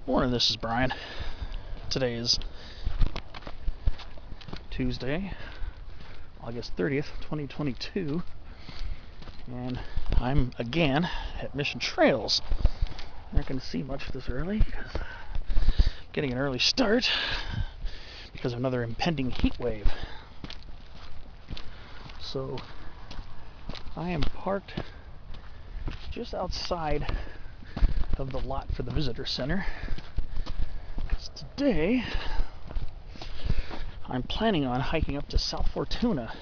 Morning, this is Brian. Today is Tuesday, August 30th, 2022, and I'm again at Mission Trails. You're not going to see much this early because getting an early start because of another impending heat wave. So I am parked just outside of the lot for the visitor center. Today, I'm planning on hiking up to South Fortuna,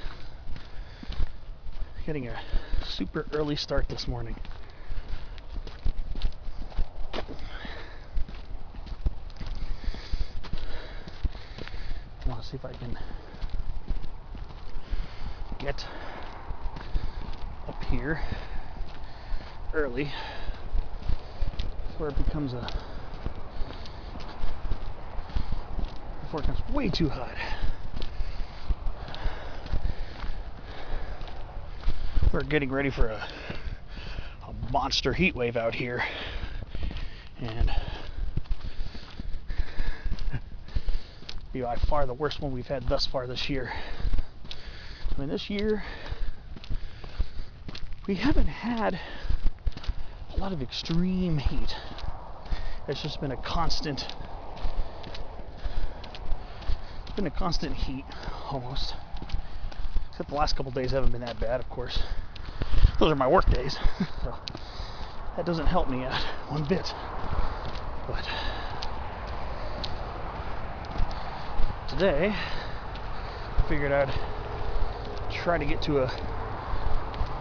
getting a super early start this morning. I want to see if I can get up here early before it becomes before it becomes way too hot. We're getting ready for a monster heat wave out here, and be by far the worst one we've had thus far this year. I mean, this year we haven't had a lot of extreme heat. It's just been a constant heat, almost. Except the last couple days haven't been that bad, of course. Those are my work days, so that doesn't help me out one bit. But today, I figured I'd try to get to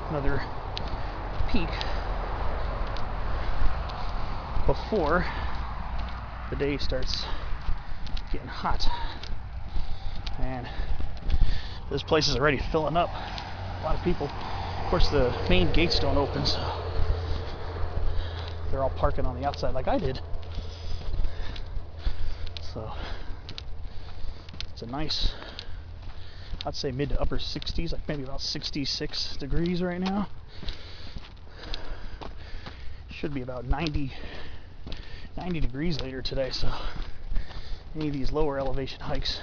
another peak before the day starts getting hot. And this place is already filling up. A lot of people. Of course, the main gates don't open, so they're all parking on the outside like I did. So it's a nice, I'd say mid to upper 60s, like maybe about 66 degrees right now. Should be about 90 degrees later today, so any of these lower elevation hikes,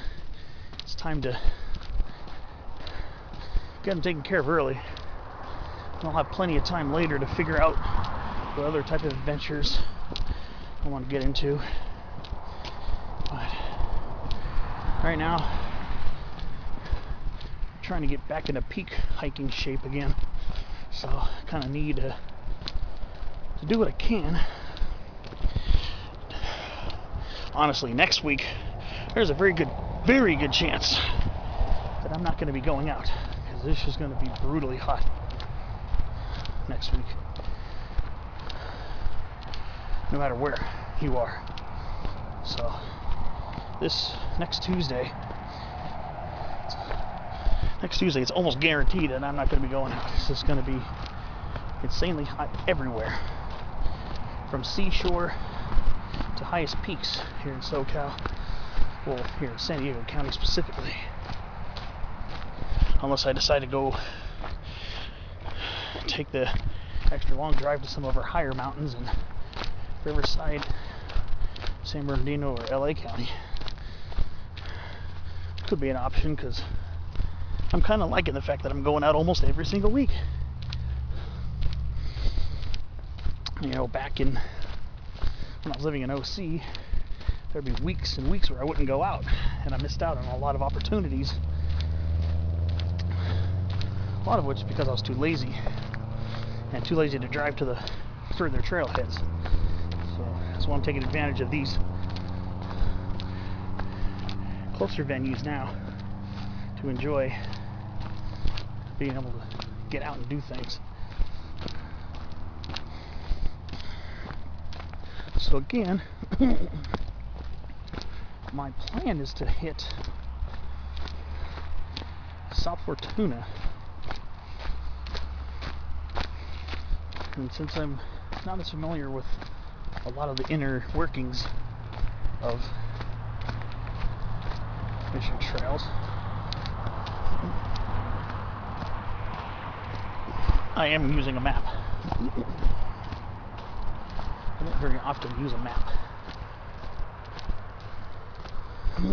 it's time to get them taken care of early. And I'll have plenty of time later to figure out what other type of adventures I want to get into. But right now, I'm trying to get back into peak hiking shape again. So I kind of need to do what I can. Honestly, next week, there's a very good chance that I'm not going to be going out, because this is going to be brutally hot next week, no matter where you are. So this next Tuesday, it's almost guaranteed that I'm not going to be going out. It's just going to be insanely hot everywhere, from seashore to highest peaks here in SoCal, well, here in San Diego County specifically. Unless I decide to go take the extra long drive to some of our higher mountains in Riverside, San Bernardino, or LA County. Could be an option, because I'm kind of liking the fact that I'm going out almost every single week. You know, back when I was living in OC, there'd be weeks and weeks where I wouldn't go out, and I missed out on a lot of opportunities. A lot of which because I was too lazy, and too lazy to drive to the further trailheads. So that's why I'm taking advantage of these closer venues now to enjoy being able to get out and do things. So again, my plan is to hit South Fortuna. And since I'm not as familiar with a lot of the inner workings of Mission Trails, I am using a map. I don't very often use a map. So,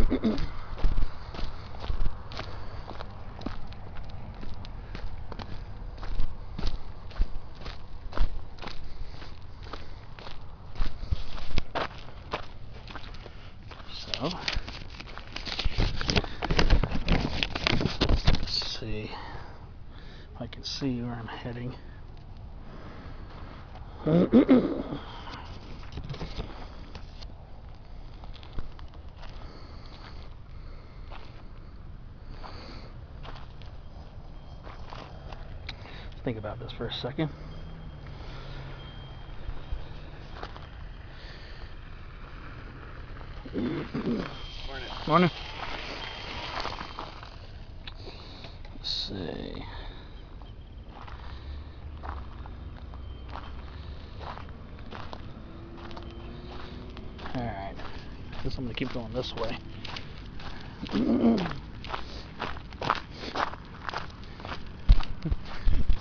let's see if I can see where I'm heading. Think about this for a second. Morning. Let's see. Alright. I guess I'm going to keep going this way.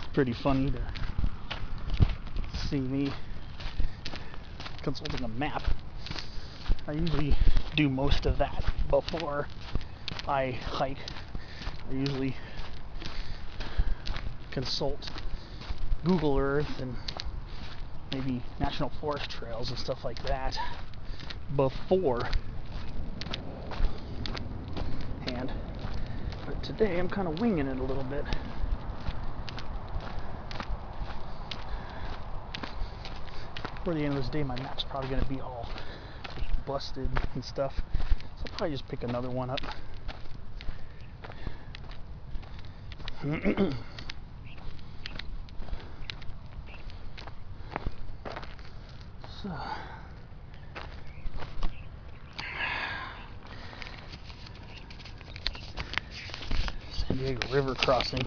It's pretty funny to see me consulting a map. I usually do most of that before I hike. I usually consult Google Earth and maybe National Forest trails and stuff like that beforehand. But today I'm kind of winging it a little bit. Before the end of this day, my map's probably going to be all busted and stuff, so I'll probably just pick another one up. So, San Diego River crossing,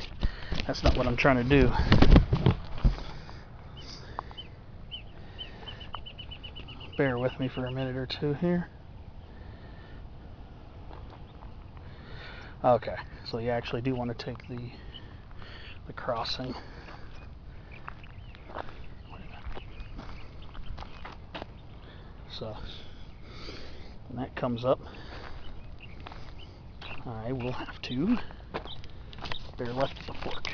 that's not what I'm trying to do. Bear with me for a minute or two here. Okay, so you actually do want to take the crossing. So when that comes up, I will have to bear left at the fork.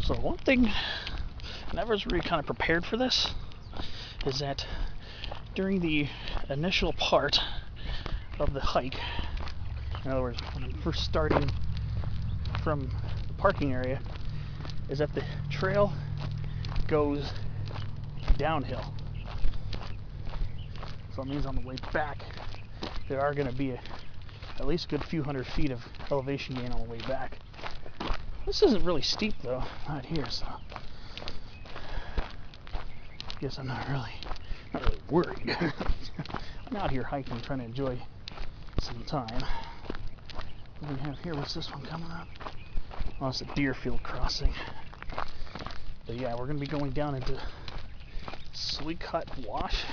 So one thing, I never was really kind of prepared for this, is that during the initial part of the hike, in other words, when I'm first starting from the parking area, is that the trail goes downhill. So it means on the way back, there are going to be at least a good few hundred feet of elevation gain on the way back. This isn't really steep though, not here, so I guess I'm not really worried. I'm out here hiking, trying to enjoy some time. What do we have here? What's this one coming up? Oh, it's a Deerfield crossing. But yeah, we're going to be going down into Sweetcut Wash.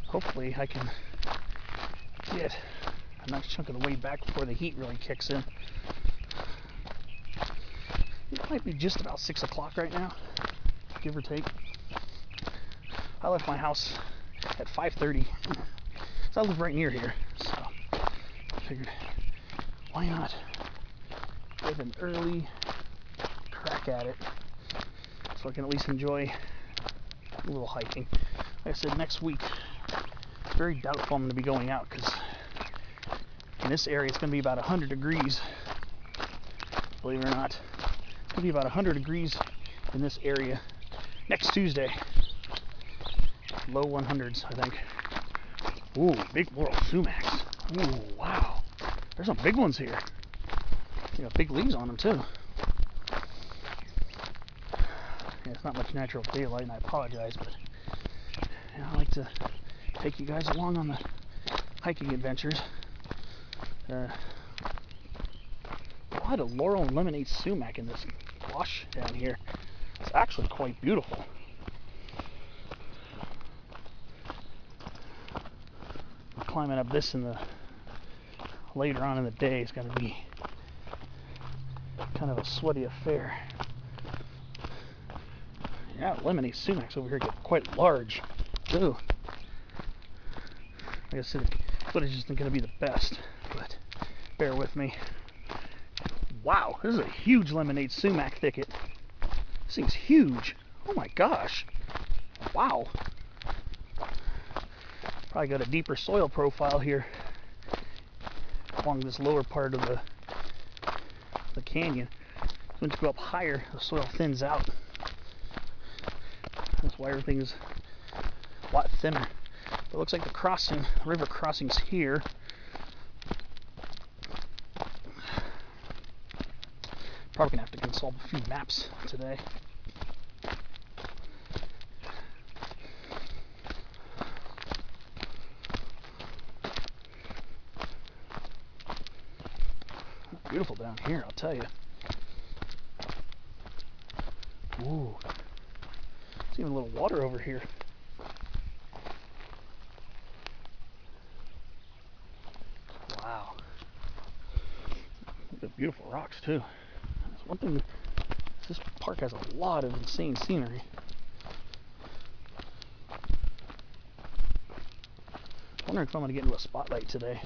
Hopefully I can get a nice chunk of the way back before the heat really kicks in. It might be just about 6 o'clock right now, give or take. I left my house at 5:30, so I live right near here, so I figured, why not get an early crack at it, so I can at least enjoy a little hiking. Like I said, next week, very doubtful I'm going to be going out, because in this area it's going to be about 100 degrees, believe it or not. It's going to be about 100 degrees in this area next Tuesday. Low 100s, I think. Ooh, big Laurel sumacs. Ooh, wow. There's some big ones here. They got big leaves on them, too. There's not much natural daylight, and I apologize, but you know, I like to take you guys along on the hiking adventures. A lot of laurel and lemonade sumac in this wash down here. It's actually quite beautiful. Climbing up this in the later on in the day is going to be kind of a sweaty affair. Yeah, lemonade sumacs over here get quite large. Ooh. Like I said, footage isn't going to be the best, but bear with me. Wow, this is a huge lemonade sumac thicket. This thing's huge. Oh my gosh. Wow. Probably got a deeper soil profile here along this lower part of the canyon. Once you go up higher, the soil thins out. That's why everything's a lot thinner. But it looks like the river crossing's here. Probably gonna have to consult a few maps today. Beautiful down here, I'll tell you. Ooh. There's even a little water over here. Wow. Look at the beautiful rocks, too. That's one thing, this park has a lot of insane scenery. I'm wondering if I'm going to get into a spotlight today.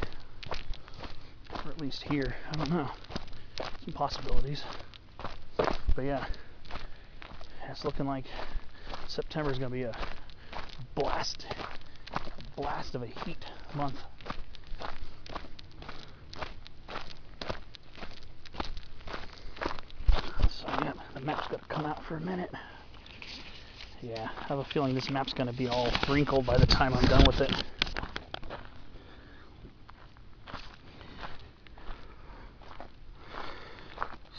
Or at least here. I don't know. Some possibilities. But yeah, it's looking like September is going to be a blast of a heat month. So yeah, the map's got to come out for a minute. Yeah, I have a feeling this map's going to be all wrinkled by the time I'm done with it.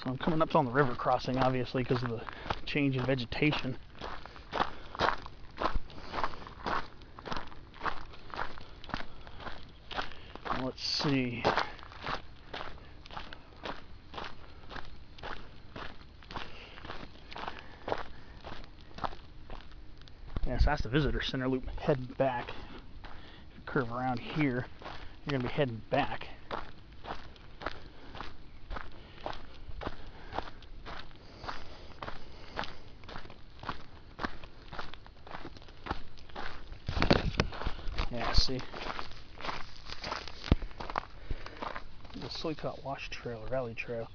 So I'm coming up on the river crossing, obviously, because of the change in vegetation. Let's see. Yeah, so that's the visitor center loop heading back. If you curve around here, you're going to be heading back. Yeah, see. The Soycott Wash Trail, or Valley Trail.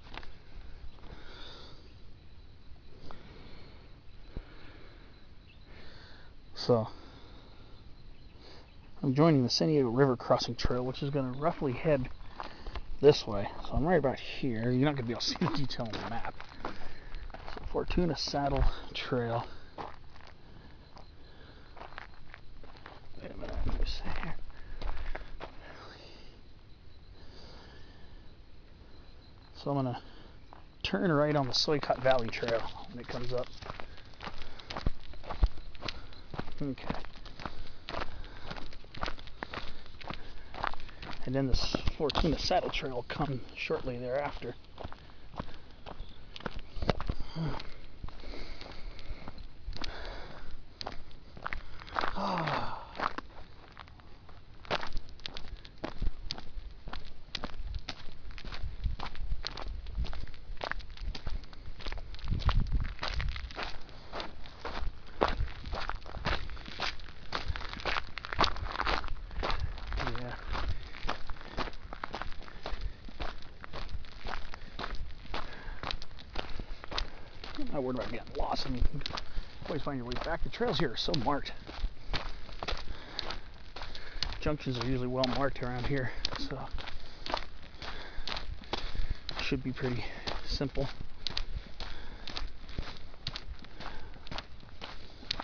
So, I'm joining the San Diego River Crossing Trail, which is going to roughly head this way. So I'm right about here. You're not going to be able to see the detail on the map. So Fortuna Saddle Trail. Wait a minute, let me see here. So I'm going to turn right on the Soycott Valley Trail when it comes up. Okay. And then this Fortuna Saddle Trail will come shortly thereafter. I'm not worried about getting lost. I mean, you can always find your way back. The trails here are so marked. Junctions are usually well marked around here, so it should be pretty simple.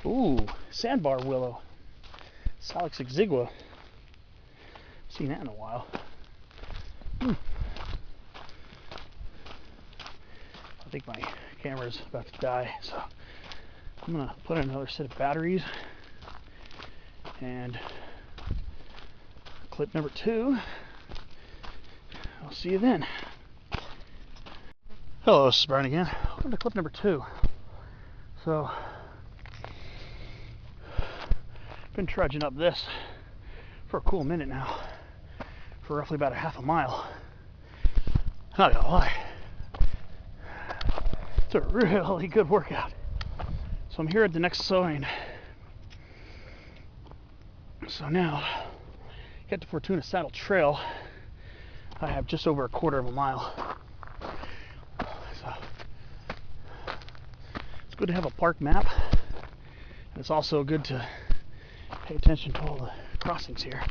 Ooh, sandbar willow. Salix exigua. Seen that in a while. I think my camera's about to die, so I'm going to put in another set of batteries and clip number 2. I'll see you then. Hello, this is Brian again. Welcome to clip number 2. So, been trudging up this for a cool minute now, for roughly about a half a mile. Not gonna lie, it's a really good workout. So I'm here at the next sign. So now, get to Fortuna Saddle Trail. I have just over a quarter of a mile. So it's good to have a park map, and it's also good to pay attention to all the crossings here.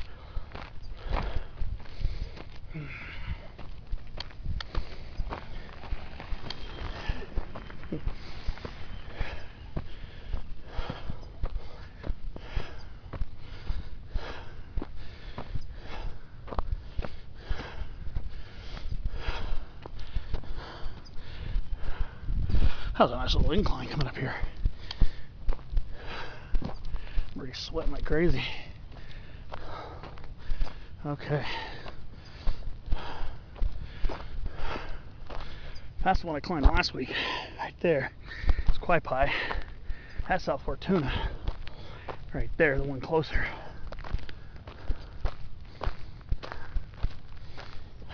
That was a nice little incline coming up here. I'm already sweating like crazy. Okay. That's the one I climbed last week. Right there. It's Quaipai. That's South Fortuna. Right there, the one closer.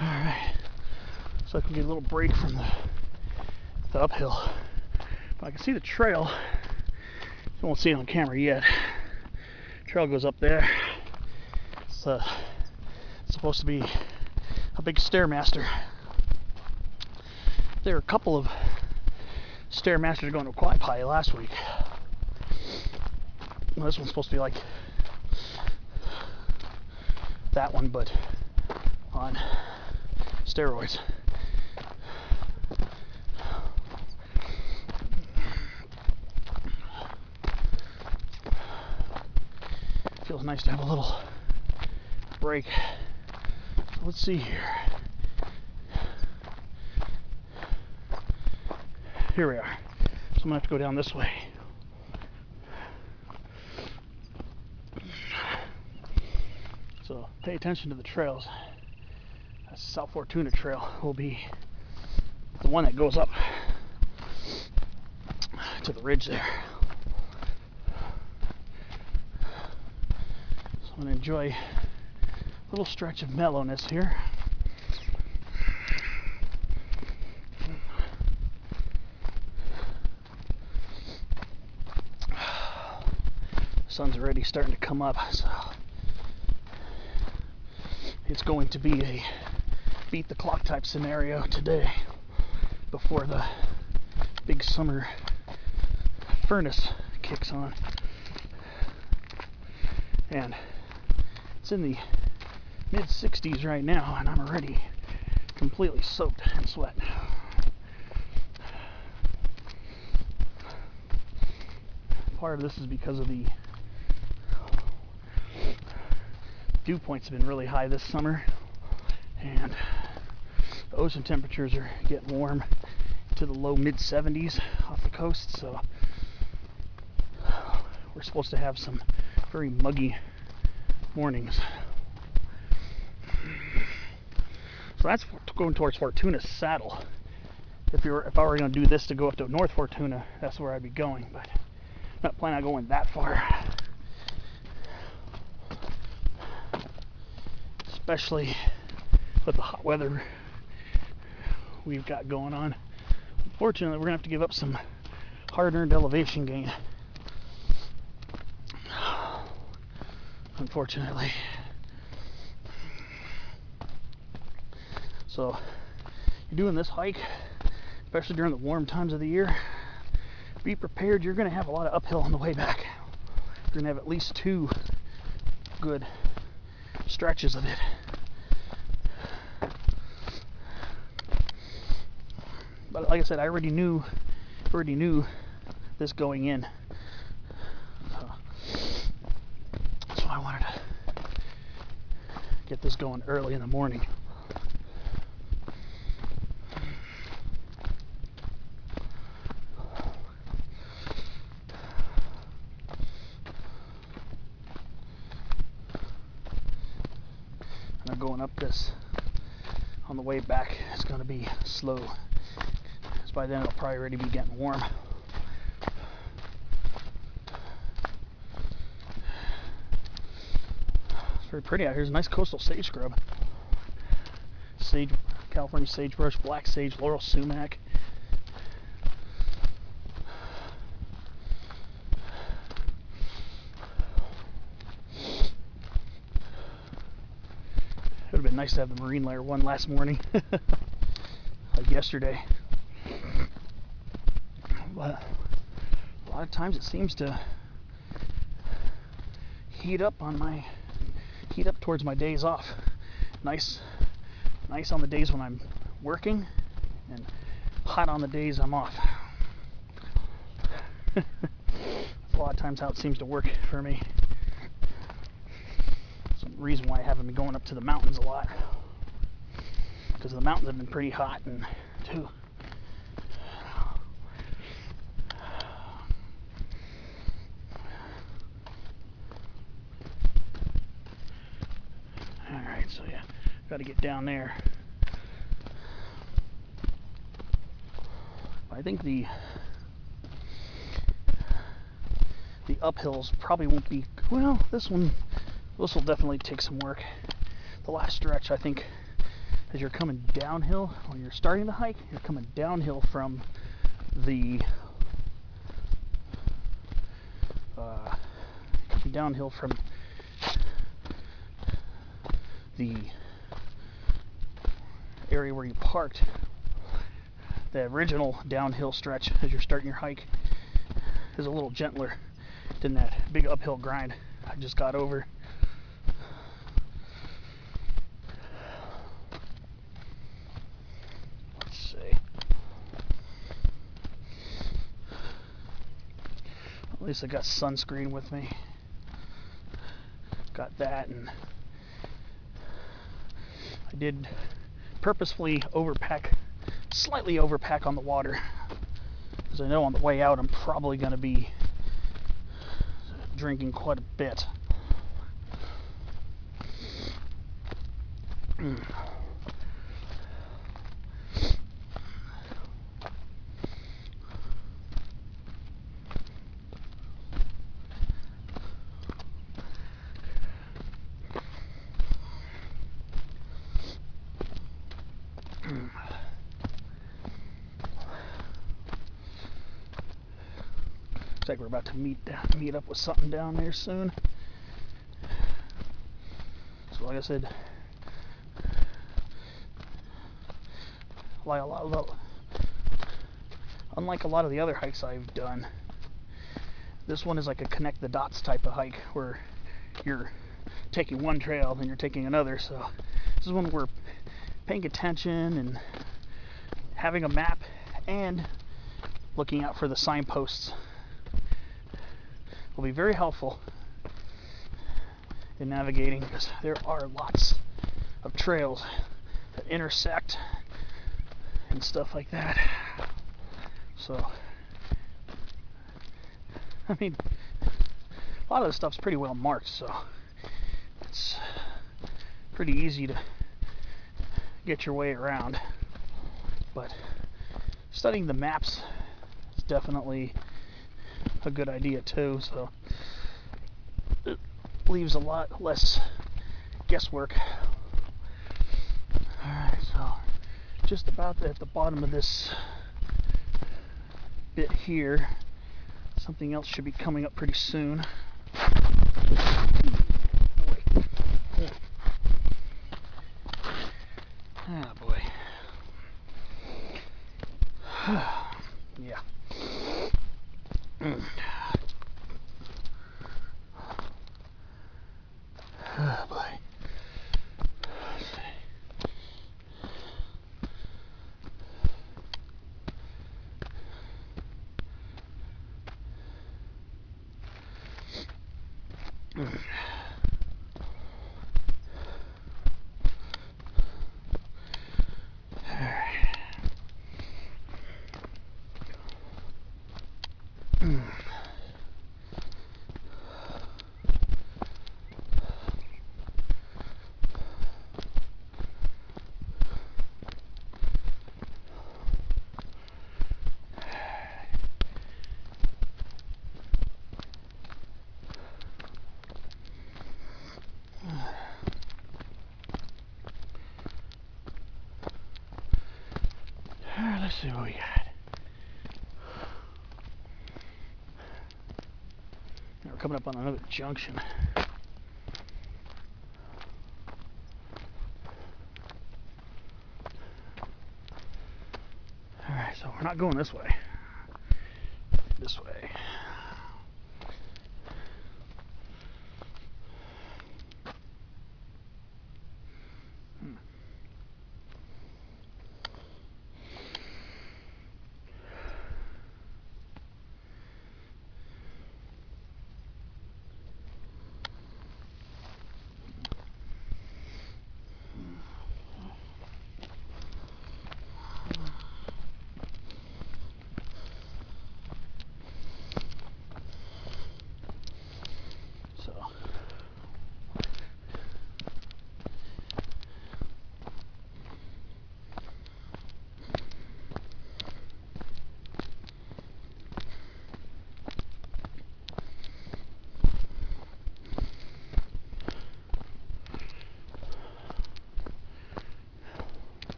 Alright. So I can get a little break from the uphill. But I can see the trail. You won't see it on camera yet. Trail goes up there. It's supposed to be a big stairmaster. There were a couple of stairmasters going to Quaipai last week. Well, this one's supposed to be like that one, but on steroids. Feels nice to have a little break. So let's see here. Here we are. So I'm gonna have to go down this way. So pay attention to the trails. The South Fortuna trail will be the one that goes up to the ridge there. So I'm gonna enjoy a little stretch of mellowness here. The sun's already starting to come up, so it's going to be a beat the clock type scenario today before the big summer furnace kicks on. And it's in the mid 60s right now, and I'm already completely soaked in sweat. Part of this is because of the dew points have been really high this summer, and the ocean temperatures are getting warm to the low mid 70s off the coast, so we're supposed to have some very muggy mornings. So that's going towards Fortuna Saddle. If I were going to do this to go up to North Fortuna, that's where I'd be going, but I'm not planning on going that far. Especially with the hot weather we've got going on. Unfortunately, we're going to have to give up some hard-earned elevation gain. Unfortunately. So, you're doing this hike, especially during the warm times of the year, be prepared. You're going to have a lot of uphill on the way back. You're going to have at least 2 good stretches of it. But like I said, I already knew this going in. So that's why I wanted to get this going early in the morning. And going up this on the way back is going to be slow, because by then it'll probably already be getting warm. It's very pretty out here. There's a nice coastal sage scrub. Sage, California sagebrush, black sage, laurel sumac. It would have been nice to have the marine layer one last morning, like yesterday. But a lot of times it seems to heat up towards my days off. Nice on the days when I'm working, and hot on the days I'm off. That's a lot of times how it seems to work for me. Some reason why I haven't been going up to the mountains a lot, because the mountains have been pretty hot and too. Alright, so yeah, got to get down there. I think the uphills probably won't be, well, this will definitely take some work. The last stretch, I think, as you're coming downhill, when you're starting the hike, you're coming downhill from the area where you parked. The original downhill stretch as you're starting your hike is a little gentler than that big uphill grind I just got over. Let's see. At least I got sunscreen with me. Got that, and I did purposefully slightly overpack on the water, because I know on the way out I'm probably going to be drinking quite a bit. Looks like we're about to meet up with something down there soon. So like I said, unlike a lot of the other hikes I've done, this one is like a connect the dots type of hike, where you're taking one trail then you're taking another. So this is one where paying attention and having a map and looking out for the signposts will be very helpful in navigating, because there are lots of trails that intersect and stuff like that. So, I mean, a lot of the stuff's pretty well marked, so it's pretty easy to get your way around. But studying the maps is definitely a good idea too, so it leaves a lot less guesswork. Alright, so just about at the bottom of this bit here, something else should be coming up pretty soon. Ah, boy. Yeah. Oh, boy. Let's see. see what we got. Now we're coming up on another junction. Alright, so we're not going this way. This way.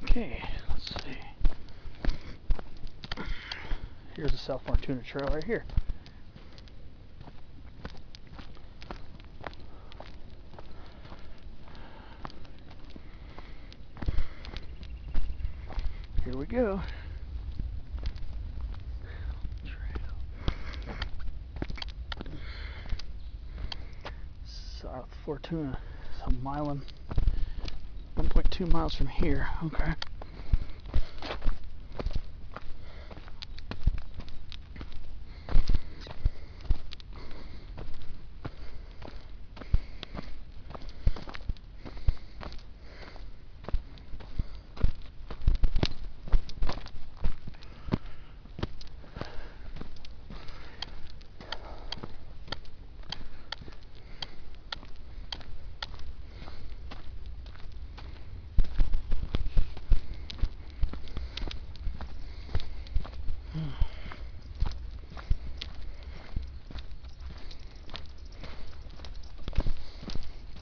Okay, let's see. Here's the South Fortuna trail right here. Here we go. South Fortuna. It's a mile and 1.2 miles from here. Okay.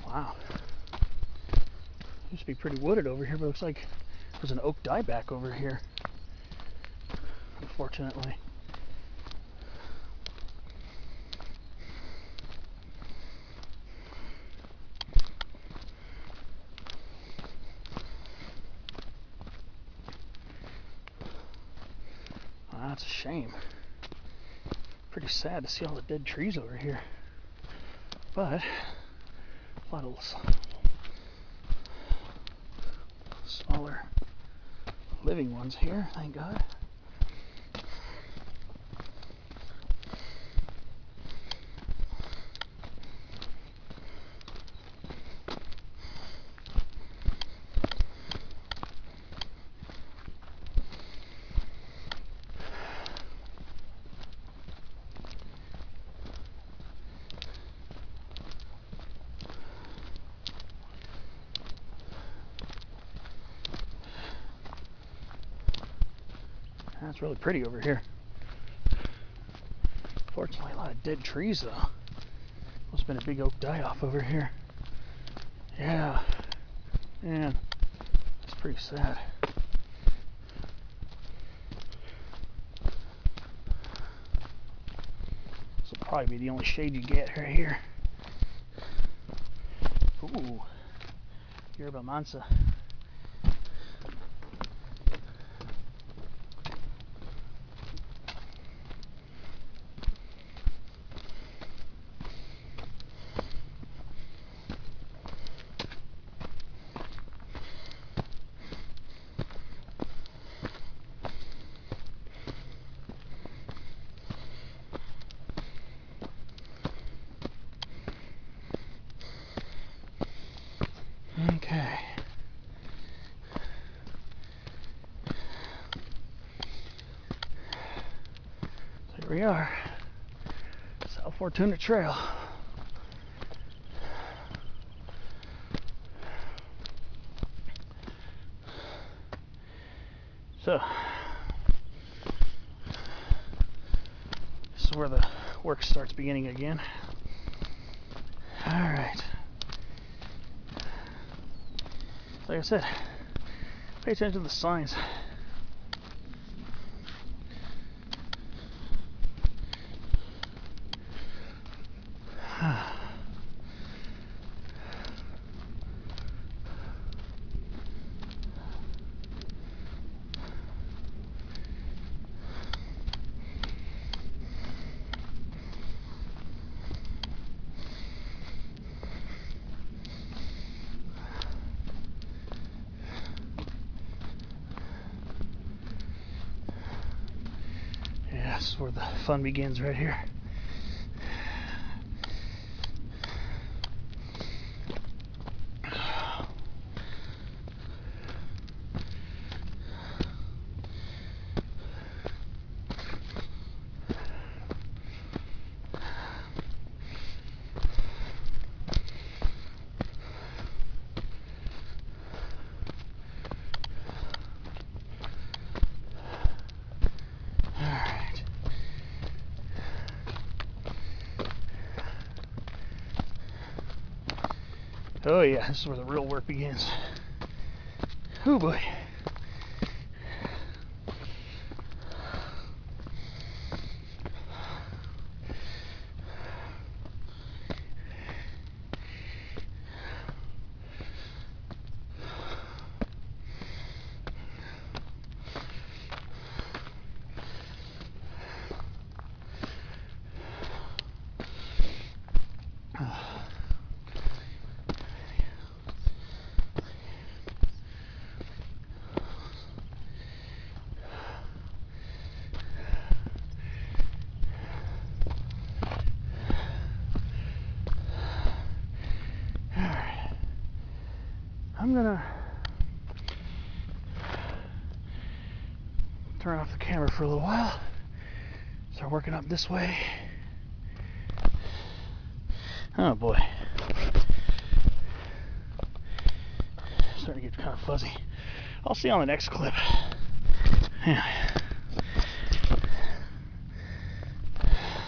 Wow. Used to be pretty wooded over here, but it looks like there's an oak dieback over here. Unfortunately. Wow, that's a shame. Pretty sad to see all the dead trees over here. But a lot of smaller living ones here, thank God. That's really pretty over here. Fortunately, a lot of dead trees though. Must have been a big oak die-off over here. Yeah, man, it's pretty sad. This will probably be the only shade you get right here. Ooh, yerba mansa. Okay. So here we are. South Fortuna Trail. So this is where the work starts beginning again. All right. Like I said, pay attention to the signs. Yeah, this is where the fun begins right here. Oh yeah, this is where the real work begins. Oh boy. I'm gonna turn off the camera for a little while. Start working up this way. Oh boy. Starting to get kind of fuzzy. I'll see you on the next clip. Yeah.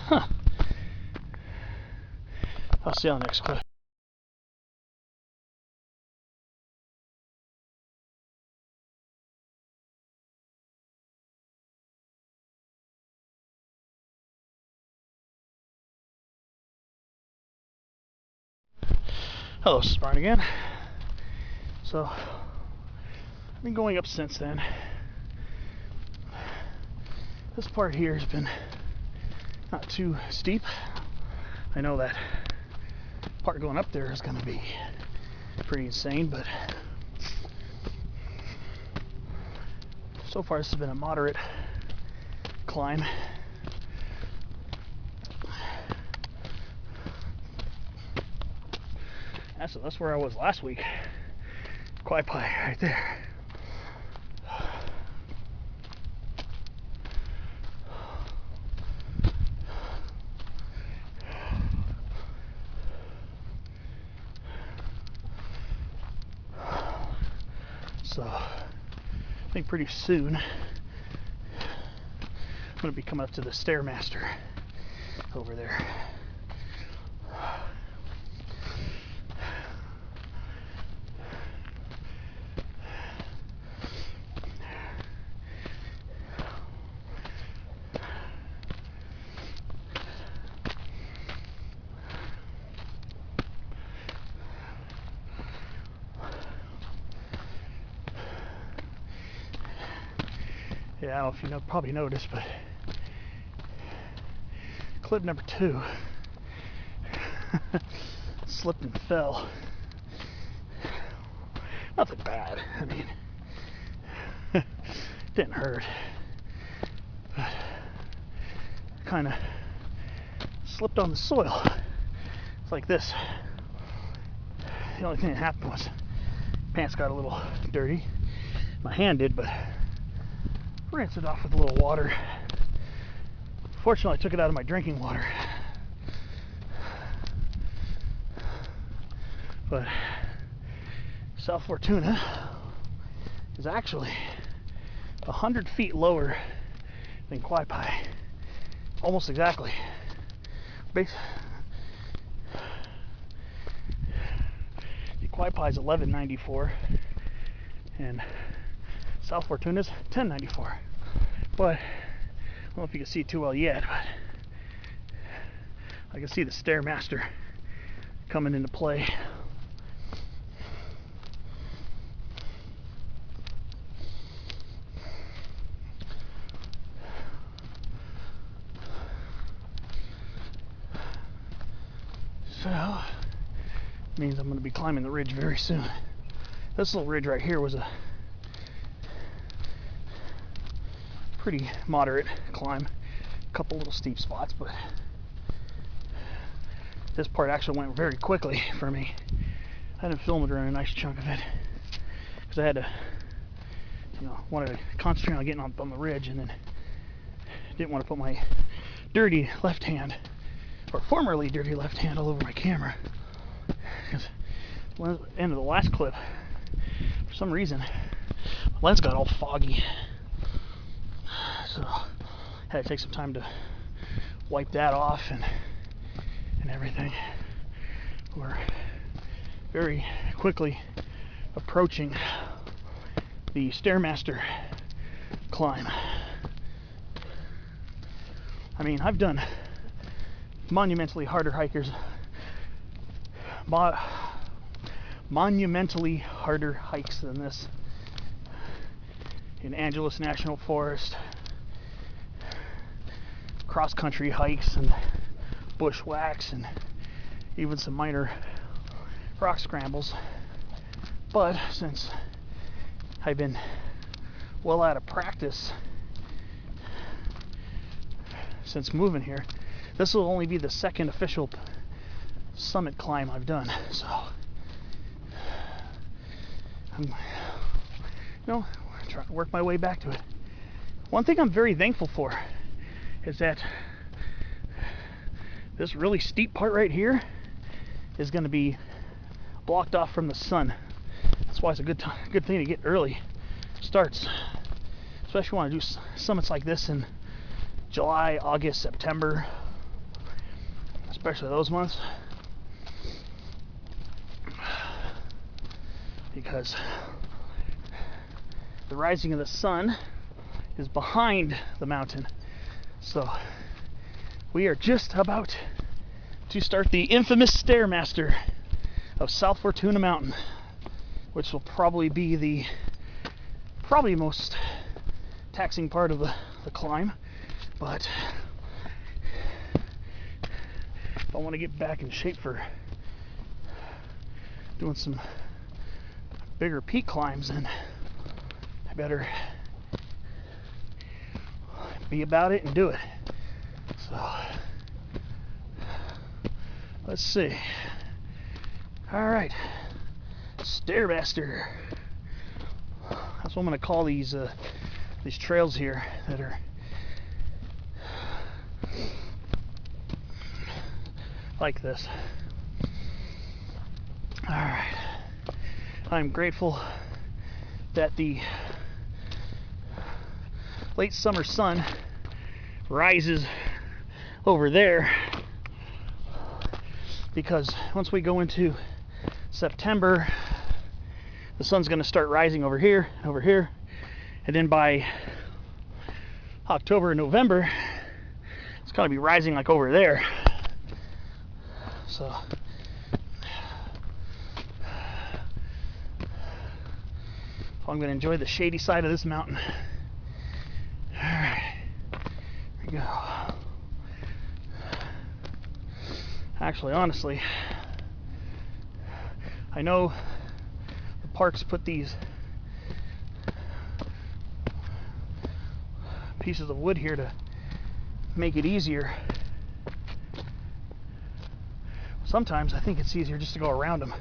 Huh. I'll see you on the next clip. Hello, Spartan again. So, I've been going up since then. This part here has been not too steep. I know that part going up there is going to be pretty insane, but so far this has been a moderate climb. That's where I was last week. Quaipai right there. So I think pretty soon I'm going to be coming up to the Stairmaster over there. Yeah, I don't know if you probably noticed, but clip number 2 slipped and fell. Nothing bad. I mean, didn't hurt, but kind of slipped on the soil. It's like this. The only thing that happened was pants got a little dirty. My hand did, but rinsed it off with a little water. Fortunately, I took it out of my drinking water. But South Fortuna is actually 100 feet lower than Quaipai. Almost exactly. Quaipai is 1194. and South Fortuna's 1094. But I don't know if you can see too well yet, but I can see the Stairmaster coming into play. So, means I'm going to be climbing the ridge very soon. This little ridge right here was a pretty moderate climb. A couple little steep spots, but this part actually went very quickly for me. I didn't film it during a nice chunk of it because I had to, wanted to concentrate on getting up on the ridge, and then didn't want to put my dirty left hand, or formerly dirty left hand, all over my camera. Because at the end of the last clip, for some reason, my lens got all foggy. So I had to take some time to wipe that off and everything. We're very quickly approaching the Stairmaster climb. I mean, I've done monumentally harder hikes than this in Angeles National Forest, cross-country hikes and bushwhacks, and even some minor rock scrambles. But since I've been well out of practice since moving here, this will only be the second official summit climb I've done. So I'm trying to work my way back to it. One thing I'm very thankful for is that this really steep part right here is going to be blocked off from the sun. That's why it's a good thing to get early starts, especially when I do summits like this in July, August, September, especially those months, because the rising of the sun is behind the mountain. So we are just about to start the infamous Stairmaster of South Fortuna Mountain, which will probably be the most taxing part of the climb. But if I want to get back in shape for doing some bigger peak climbs, then I better be about it and do it. So let's see. All right, Stairmaster. That's what I'm going to call these trails here that are like this. All right, I'm grateful that the late summer sun rises over there, because once we go into September, the sun's going to start rising over here, and then by October and November, it's going to be rising like over there. So I'm going to enjoy the shady side of this mountain. Alright, here we go. Actually, honestly, I know the parks put these pieces of wood here to make it easier. Sometimes I think it's easier just to go around them.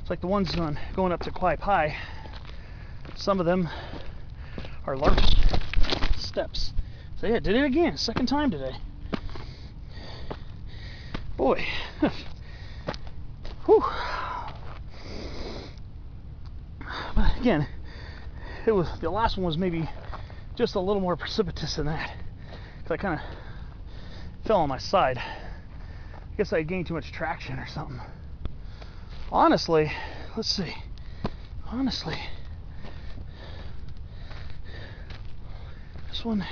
It's like the ones going up to Quai Pai. Some of them are large steps. So yeah, did it again, second time today. Boy. Whew. But again, the last one was maybe just a little more precipitous than that, because I kind of fell on my side. I guess I gained too much traction or something. Honestly, let's see. honestly, this one,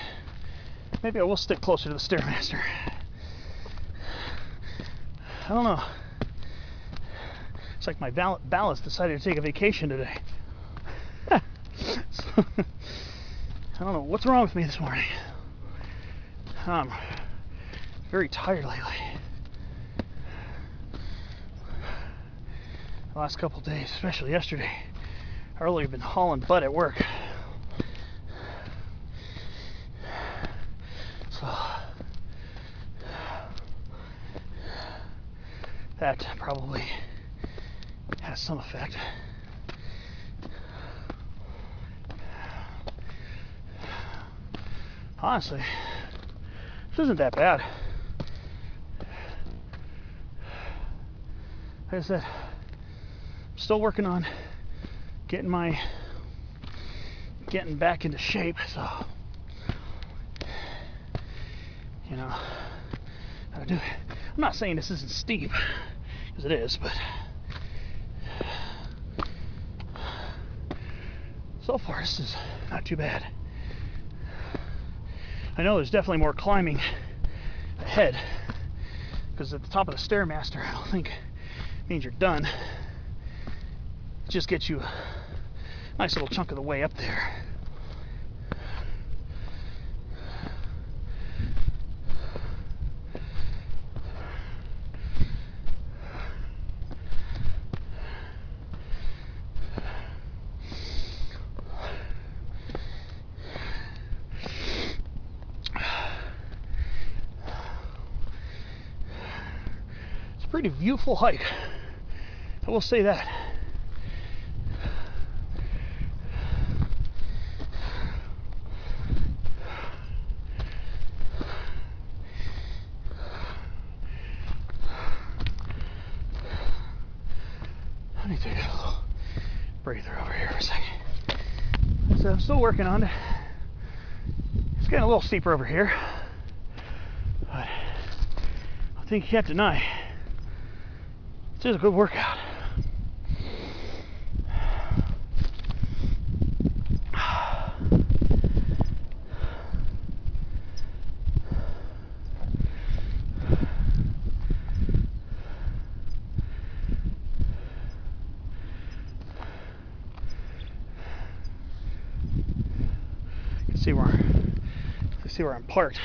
maybe I will stick closer to the Stairmaster. I don't know. It's like my ballast decided to take a vacation today. So, I don't know what's wrong with me this morning. I'm very tired lately. The last couple of days, especially yesterday, I've really been hauling butt at work. So that probably has some effect. Honestly, this isn't that bad. Like I said, I'm still working on getting back into shape, so you know, how to do it. I'm not saying this isn't steep, because it is, but so far this is not too bad. I know there's definitely more climbing ahead, because at the top of the Stairmaster, I don't think means you're done. It just gets you a nice little chunk of the way up there. Pretty beautiful hike, I will say that. Let me take a little breather over here for a second. So I'm still working on it. It's getting a little steeper over here, but I think you can't deny it is a good workout. You can see where I'm parked.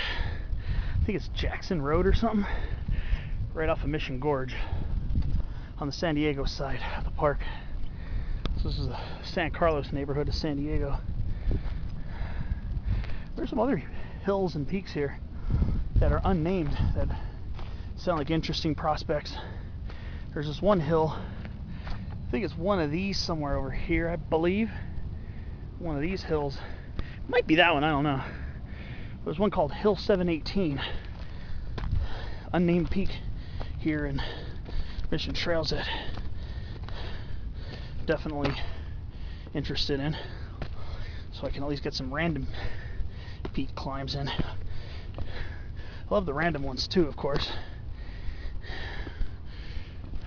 I think it's Jackson Road or something, right off of Mission Gorge, on the San Diego side of the park. So this is the San Carlos neighborhood of San Diego. There's some other hills and peaks here that are unnamed that sound like interesting prospects. There's this one hill, I think it's one of these somewhere over here, I believe. One of these hills. It might be that one, I don't know. There's one called Hill 718. Unnamed peak here in Mission Trails that I'm definitely interested in, so I can at least get some random peak climbs in. I love the random ones too, of course.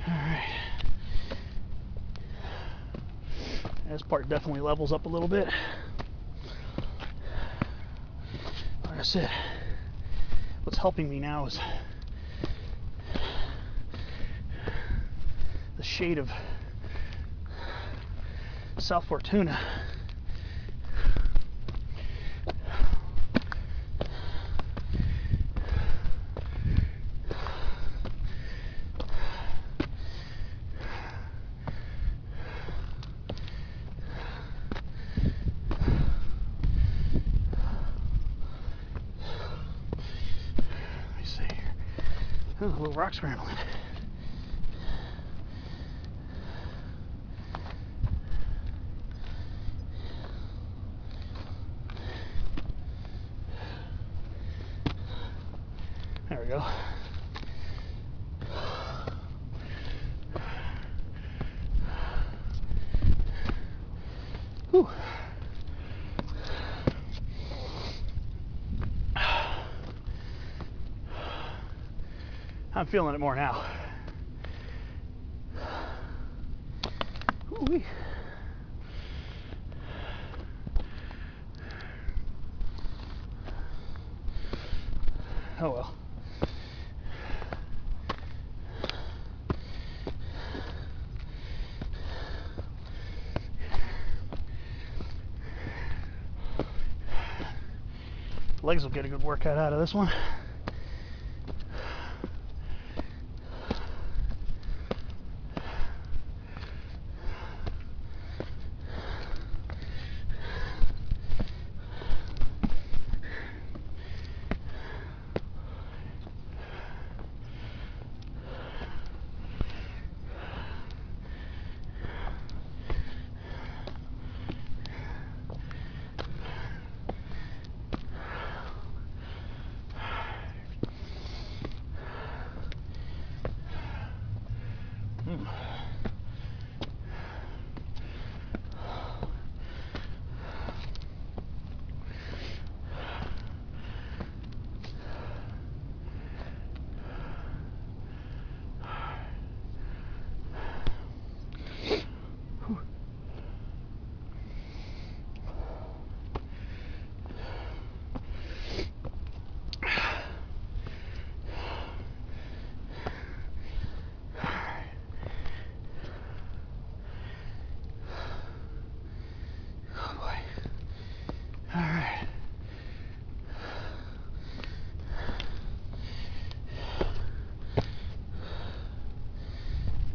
Alright. This part definitely levels up a little bit. Like I said, what's helping me now is the shade of South Fortuna. Let me see here. Oh, a little rock scrambling. There we go. Whew. I'm feeling it more now. Ooh-wee. Oh well. Legs will get a good workout out of this one.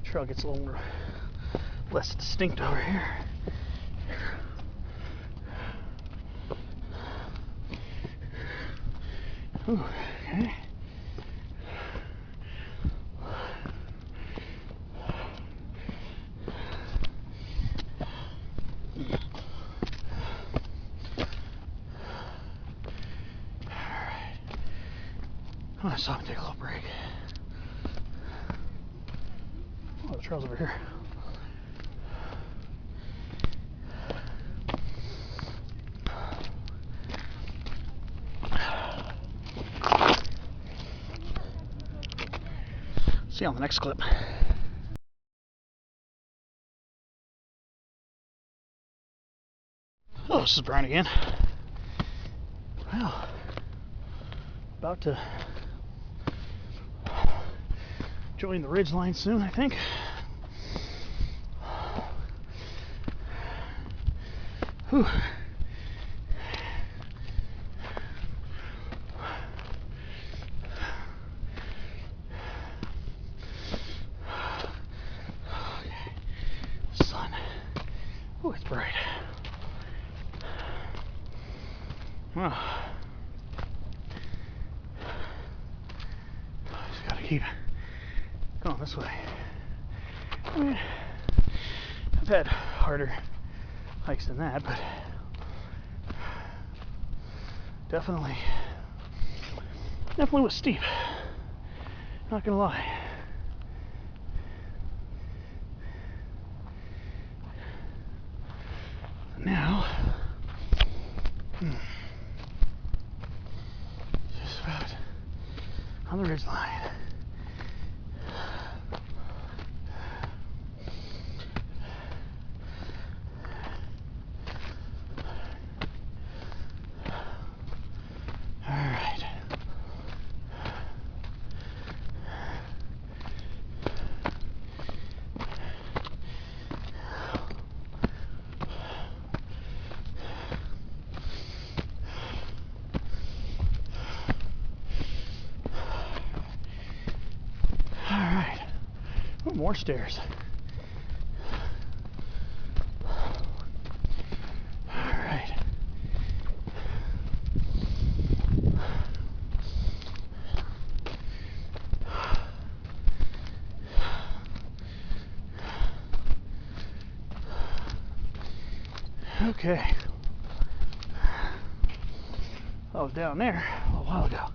Trail gets a little less distinct over here. Ooh, okay. I'm gonna stop and take a little break. Oh, the trail's over here. See you on the next clip. Oh, this is Brian again. Well, about to join the ridge line soon, I think. Whew. Sun. Oh, it's bright. Well, just gotta keep going this way. I mean, I've had harder hikes than that, but definitely was steep. Not gonna lie. Now, just about on the ridge line. More stairs. All right. Okay. I was down there a while ago.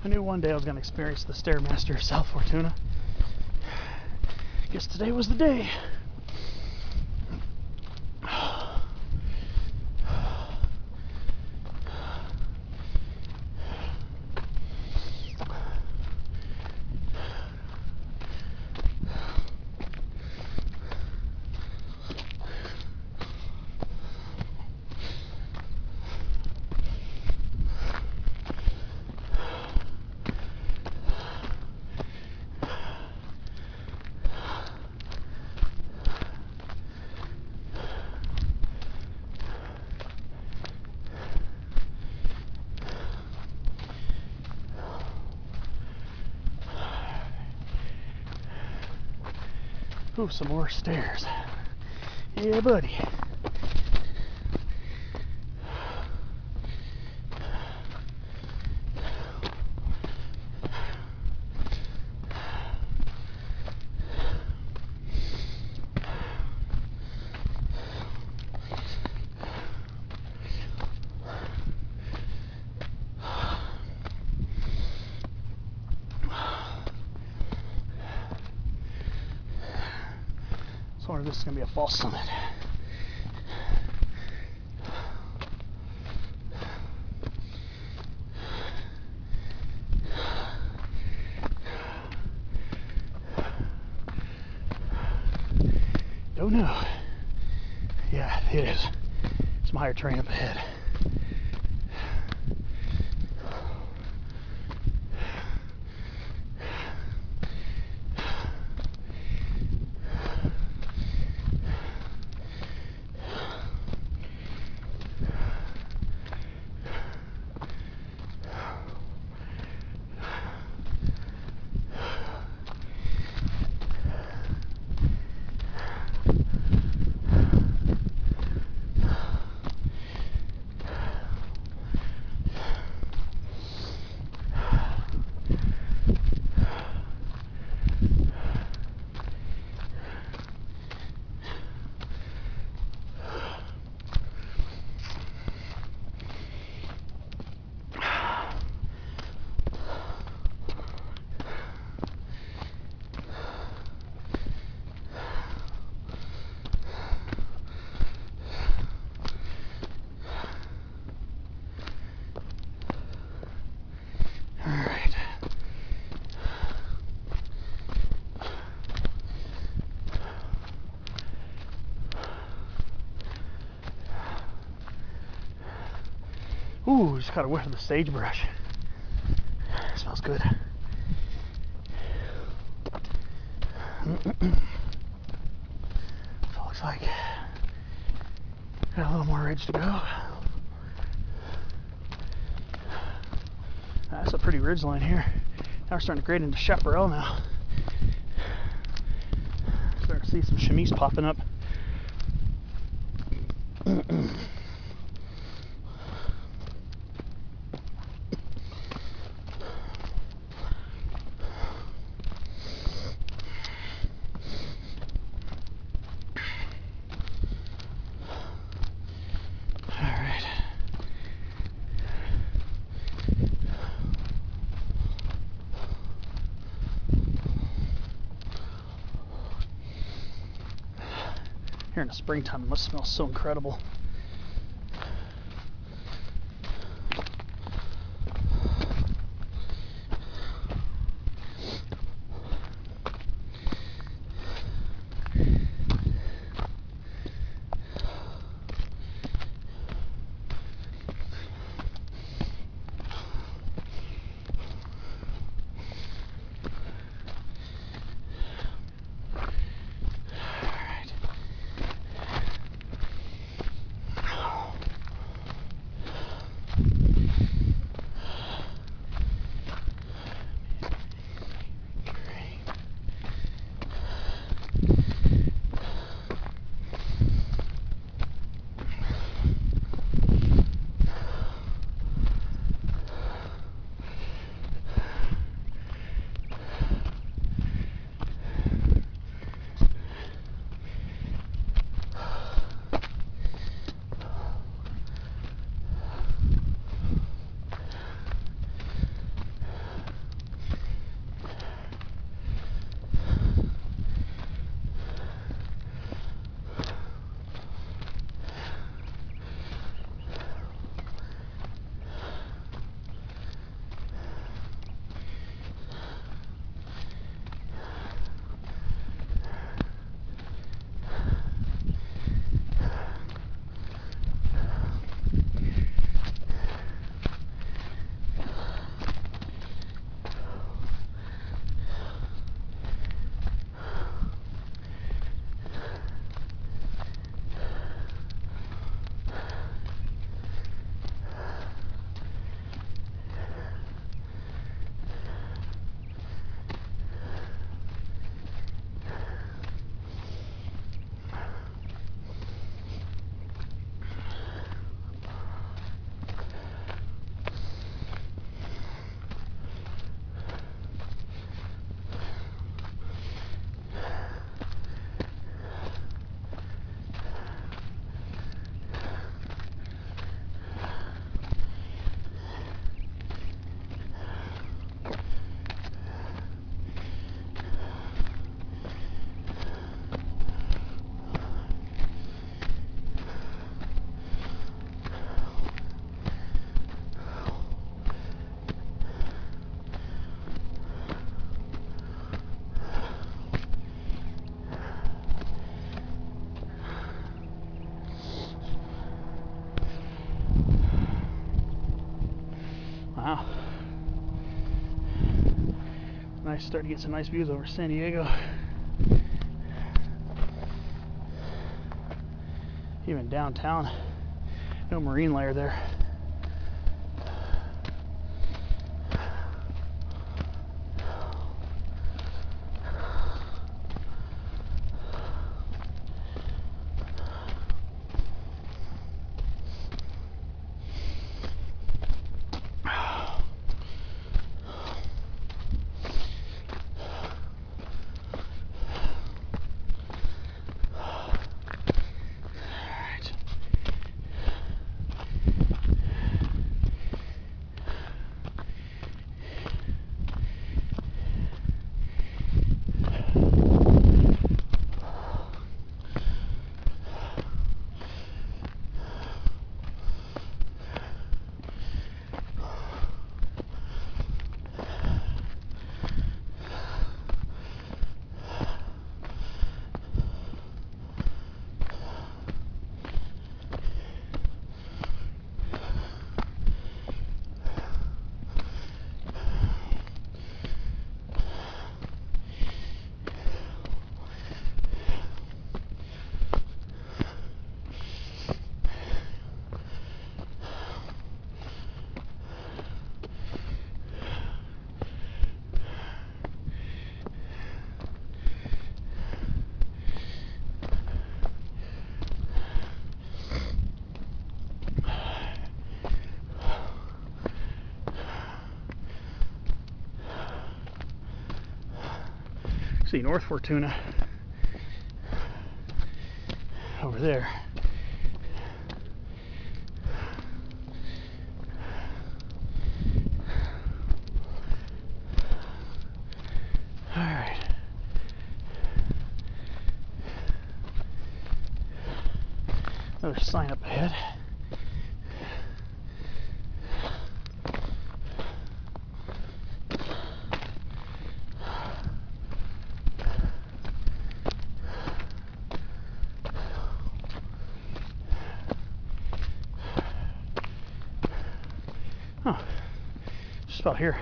I knew one day I was going to experience the Stairmaster of South Fortuna. Guess today was the day. Ooh, some more stairs. Yeah, buddy. I wonder if this is going to be a false summit. Don't know. Yeah, it is. Some higher terrain up ahead. Ooh, just got a whiff of the sagebrush. Smells good. So it looks like got a little more ridge to go. That's a pretty ridge line here. Now we're starting to grade into chaparral now. Starting to see some chamise popping up. Here in the springtime, it must smell so incredible. Wow. Nice, start to get some nice views over San Diego. Even downtown. No marine layer there. See North Fortuna over there. All right. Another sign up ahead. Oh, just about here.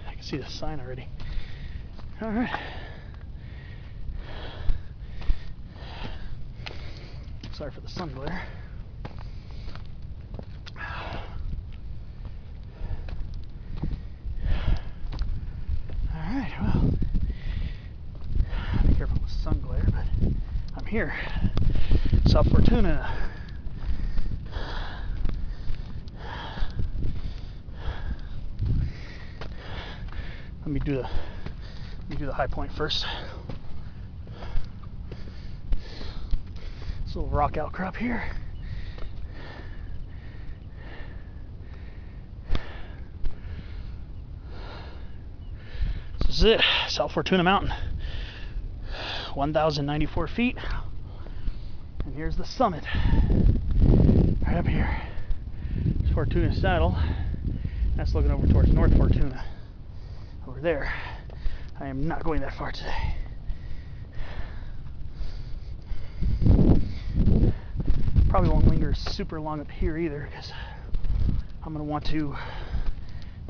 I can see the sign already. All right. Sorry for the sun glare. All right, well, be careful with the sun glare, but I'm here. South Fortuna. Let me do the high point first. This little rock outcrop here. This is it, South Fortuna Mountain. 1,094 feet. And here's the summit. Right up here. It's Fortuna Saddle. That's looking over towards North Fortuna. Over there. I am not going that far today. Probably won't linger super long up here either, because I'm going to want to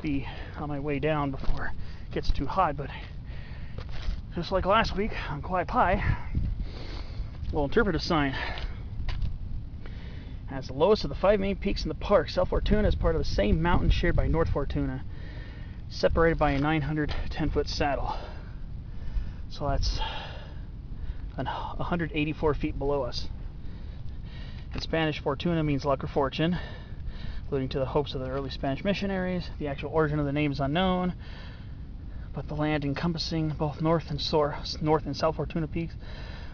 be on my way down before it gets too hot. But just like last week on Quiet Pie, little interpretive sign. As the lowest of the 5 main peaks in the park, South Fortuna is part of the same mountain shared by North Fortuna, separated by a 910-foot saddle. So that's 184 feet below us. In Spanish, Fortuna means luck or fortune, alluding to the hopes of the early Spanish missionaries. The actual origin of the name is unknown, but the land encompassing both North and South Fortuna peaks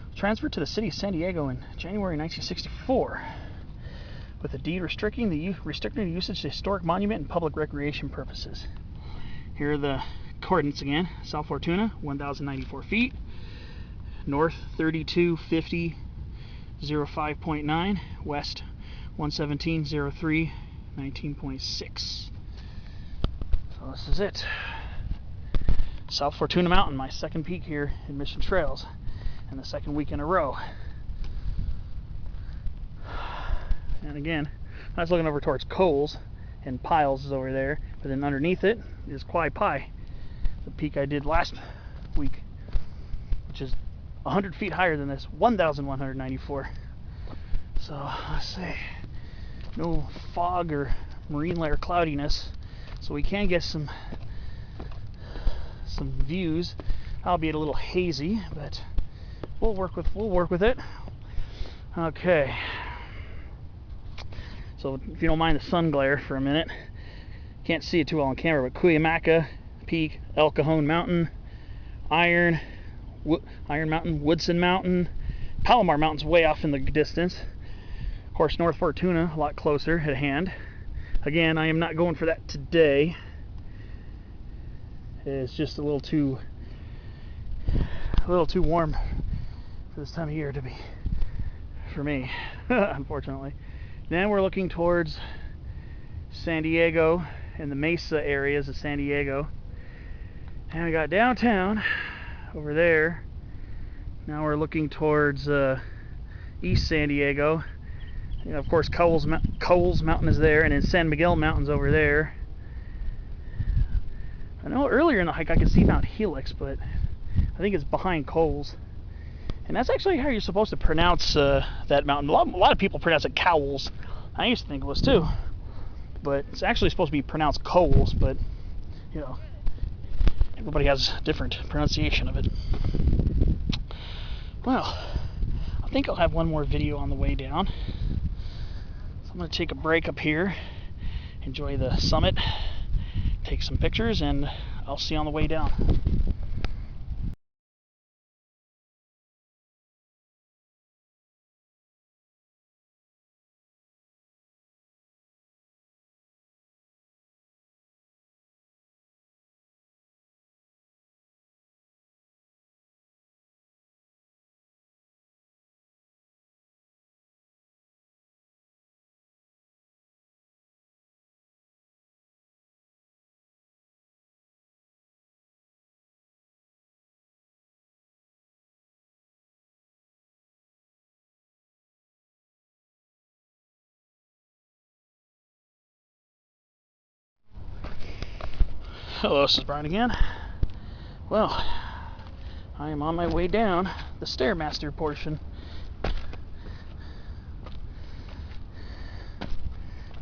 was transferred to the city of San Diego in January 1964, with a deed restricting the usage of historic monument and public recreation purposes. Here are the coordinates again. South Fortuna, 1,094 feet. North, 3250. 05.9, west 117.03, 19.6. So this is it. South Fortuna Mountain, my second peak here in Mission Trails, and the second week in a row. And again, I was looking over towards Coles and Powell's is over there. But then underneath it is Quai Pi, the peak I did last week, which is 100 feet higher than this, 1,194. So let's see, no fog or marine layer cloudiness, so we can get some views, albeit a little hazy, but we'll work with it. Okay. So if you don't mind the sun glare for a minute, can't see it too well on camera, but Cuyamaca Peak, El Cajon Mountain, Iron Mountain, Woodson Mountain, Palomar Mountain's way off in the distance. Of course, North Fortuna, a lot closer at hand. Again, I am not going for that today. It's just a little too warm for this time of year to be for me, unfortunately. Then we're looking towards San Diego and the Mesa areas of San Diego. And we got downtown over there. Now we're looking towards East San Diego. And of course, Coles Mountain is there, and then San Miguel Mountain's over there. I know earlier in the hike I could see Mount Helix, but I think it's behind Coles. And that's actually how you're supposed to pronounce that mountain. A lot of people pronounce it Cowles. I used to think it was too. But it's actually supposed to be pronounced Coles, but, you know, everybody has a different pronunciation of it. Well, I think I'll have one more video on the way down. So I'm going to take a break up here, enjoy the summit, take some pictures, and I'll see you on the way down. Hello, this is Brian again. Well, I am on my way down the Stairmaster portion,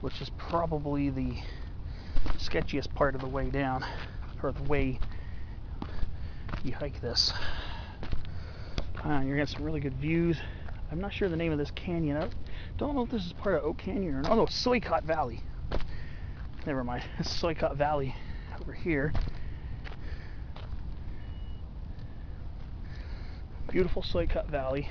which is probably the sketchiest part of the way down, or the way you hike this. You're getting some really good views. I'm not sure the name of this canyon. I don't know if this is part of Oak Canyon or not. Oh no, Soycott Valley. Never mind. It's Soycott Valley over here. Beautiful Soycott Valley.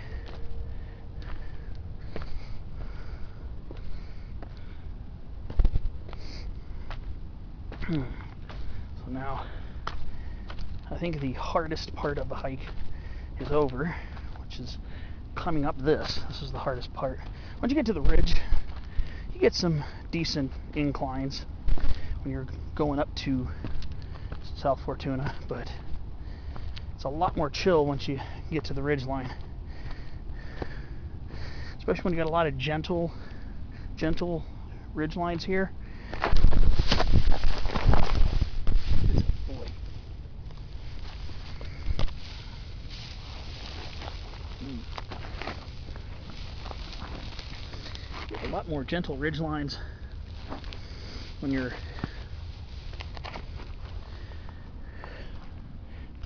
So now I think the hardest part of the hike is over, which is climbing up this. This is the hardest part. Once you get to the ridge, you get some decent inclines when you're going up to South Fortuna, but it's a lot more chill once you get to the ridge line, especially when you got a lot of gentle ridge lines here. A lot more gentle ridge lines when you're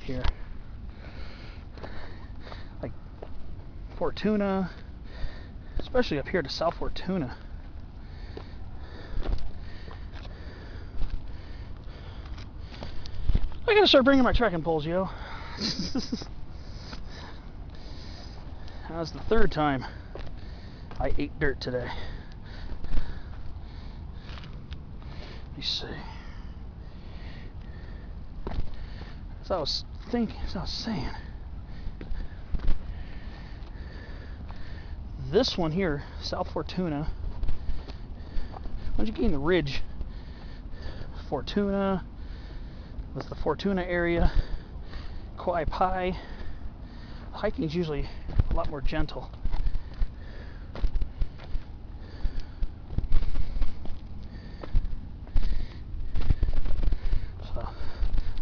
here, like Fortuna, especially up here to South Fortuna. I gotta start bringing my trekking poles, yo. That was the third time I ate dirt today. Let me see. As I was saying, this one here, South Fortuna, once you gain the ridge, Fortuna, was the Fortuna area, Quai Pi, hiking is usually a lot more gentle.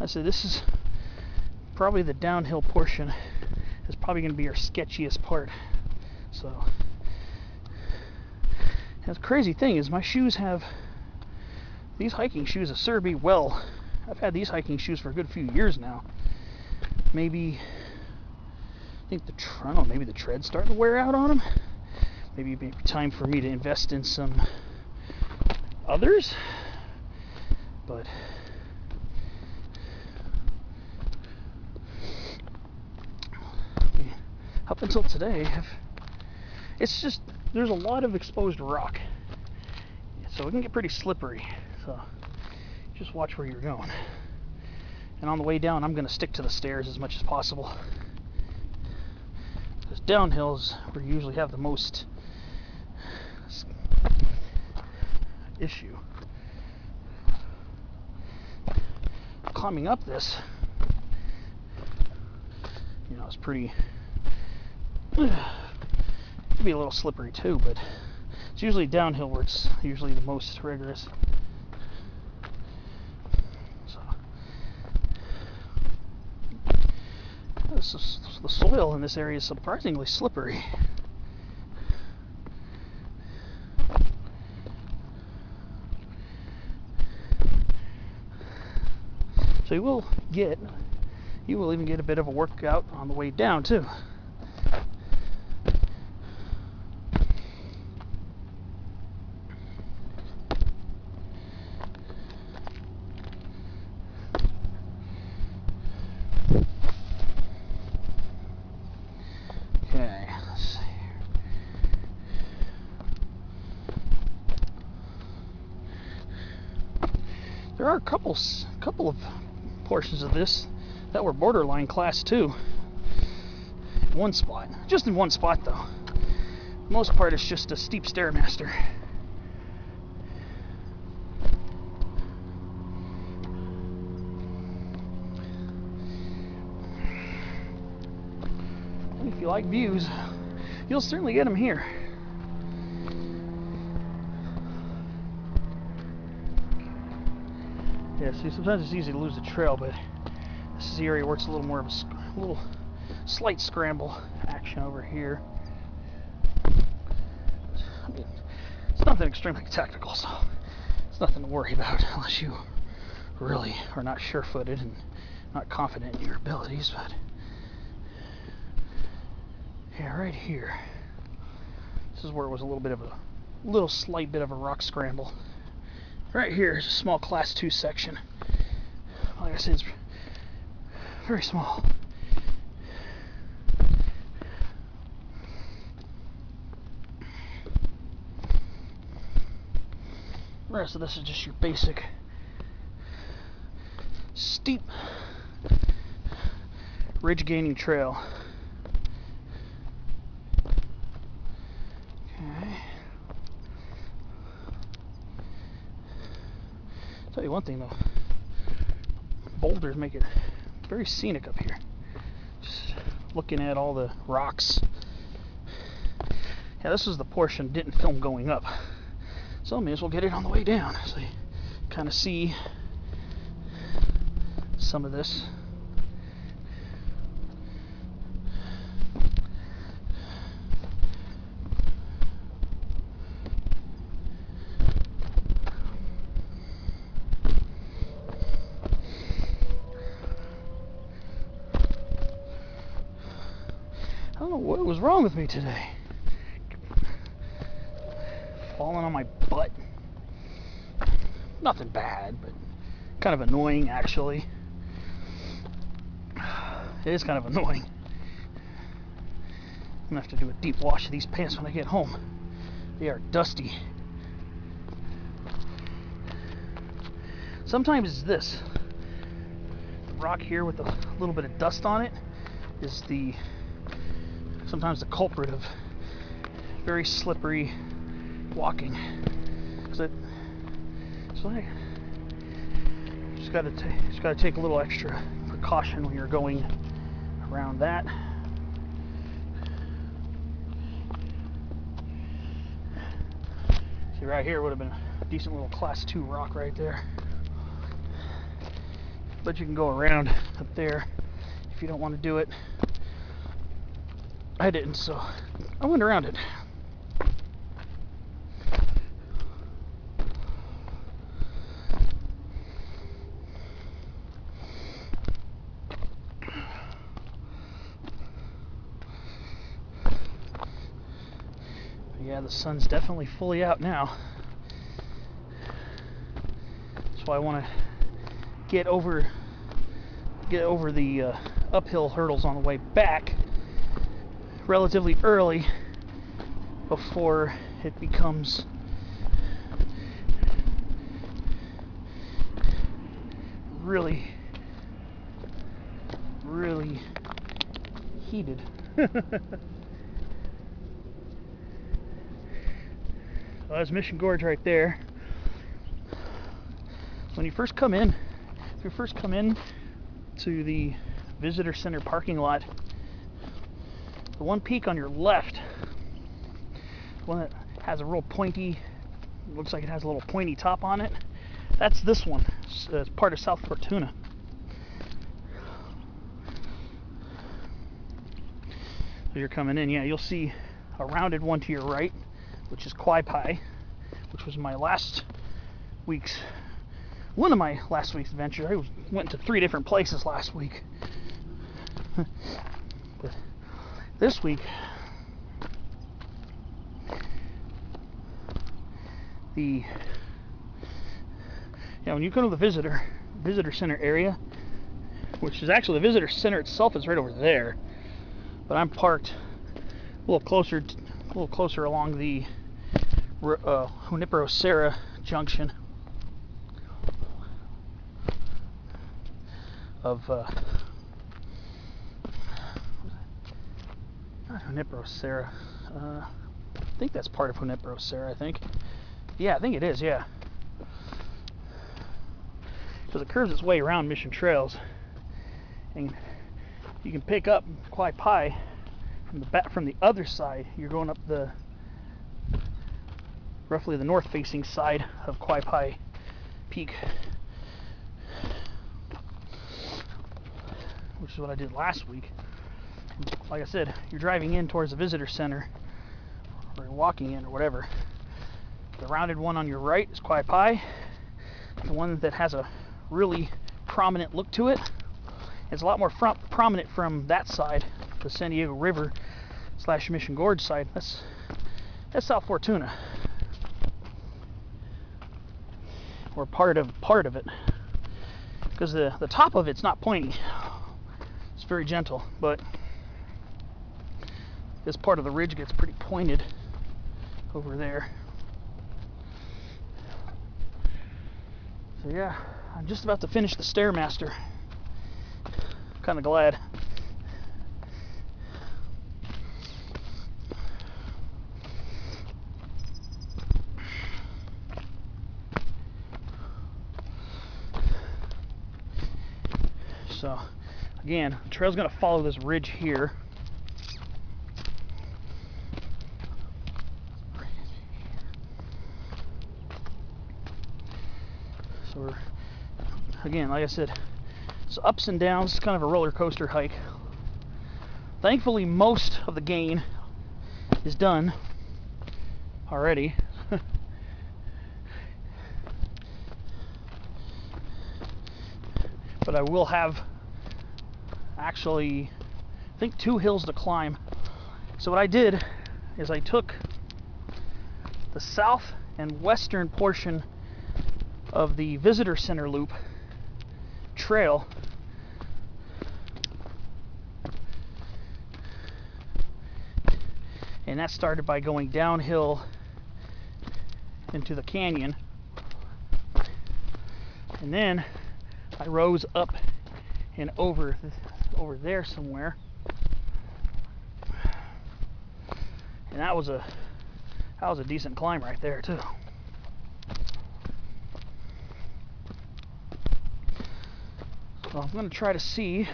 said, this is probably the downhill portion. Is probably going to be our sketchiest part. So, and the crazy thing is, my shoes have, these hiking shoes have served me well. I've had these hiking shoes for a good few years now. Maybe, I think I don't know, maybe the tread's starting to wear out on them. Maybe it'd be time for me to invest in some others. But up until today, it's just, there's a lot of exposed rock, so it can get pretty slippery. So just watch where you're going. And on the way down, I'm going to stick to the stairs as much as possible, because downhill is where you usually have the most issue. Climbing up this, you know, it's pretty, it can be a little slippery too, but it's usually downhill where it's usually the most rigorous. So the soil in this area is surprisingly slippery. So you will even get a bit of a workout on the way down too. Okay, let's see here. There are a couple of portions of this that were borderline class 2. One spot, just in one spot though. Most part is just a steep stairmaster. And if you like views, you'll certainly get them here. Yeah, see, sometimes it's easy to lose the trail, but this is the area where it's a little more of a little slight scramble action over here. I mean, it's nothing extremely technical, so it's nothing to worry about unless you really are not sure-footed and not confident in your abilities. But yeah, right here, this is where it was a little slight bit of a rock scramble. Right here is a small class 2 section. Like I said, it's very small. The rest of this is just your basic steep ridge gaining trail. Okay. Tell you one thing though, boulders make it very scenic up here. Just looking at all the rocks. Yeah, this was the portion didn't film going up, so I may as well get it on the way down, so you kind of see some of this. I don't know what was wrong with me today. Falling on my butt. Nothing bad, but kind of annoying actually. It is kind of annoying. I'm gonna have to do a deep wash of these pants when I get home. They are dusty. Sometimes it's this. The rock here with a little bit of dust on it is sometimes the culprit of very slippery walking. So I just gotta take a little extra precaution when you're going around that. See, right here would have been a decent little class 2 rock right there. but you can go around up there if you don't want to do it. I didn't, so I went around it. Yeah, the sun's definitely fully out now. That's why I want to get over the uphill hurdles on the way back relatively early before it becomes really heated. Well, that's Mission Gorge right there. When you first come in, to the visitor center parking lot, the one peak on your left, one that has a real pointy, looks like it has a little pointy top on it, that's this one. It's part of South Fortuna. So you're coming in, yeah, you'll see a rounded one to your right, which is Quai Pai, which was one of my last week's adventures. I went to 3 different places last week. But this week, when you go to the visitor center area, which is actually the visitor center itself is right over there, but I'm parked a little closer along the Junipero-Serra junction of not Junipero-Serra. I think that's part of Junipero-Serra. I think. Yeah, I think it is. Yeah, because it curves its way around Mission Trails, and you can pick up Quai Pai from the other side. You're going up roughly the north-facing side of Quai Pai Peak, which is what I did last week. Like I said, you're driving in towards the visitor center, or you're walking in, or whatever. The rounded one on your right is Quai Pai. The one that has a really prominent look to it. It's a lot more prominent from that side, the San Diego River / Mission Gorge side. That's South Fortuna, or part of it, because the top of it's not pointy. It's very gentle, but this part of the ridge gets pretty pointed over there. So yeah, I'm just about to finish the Stairmaster. Kind of glad. So again, the trail's going to follow this ridge here. So we're, again, like I said, it's ups and downs. It's kind of a roller coaster hike. Thankfully, most of the gain is done already. But I will have actually, I think, 2 hills to climb. So what I did is I took the south and western portion of the visitor center loop trail, and that started by going downhill into the canyon, and then I rose up and over there somewhere, and that was a decent climb right there too. So I'm going to try to see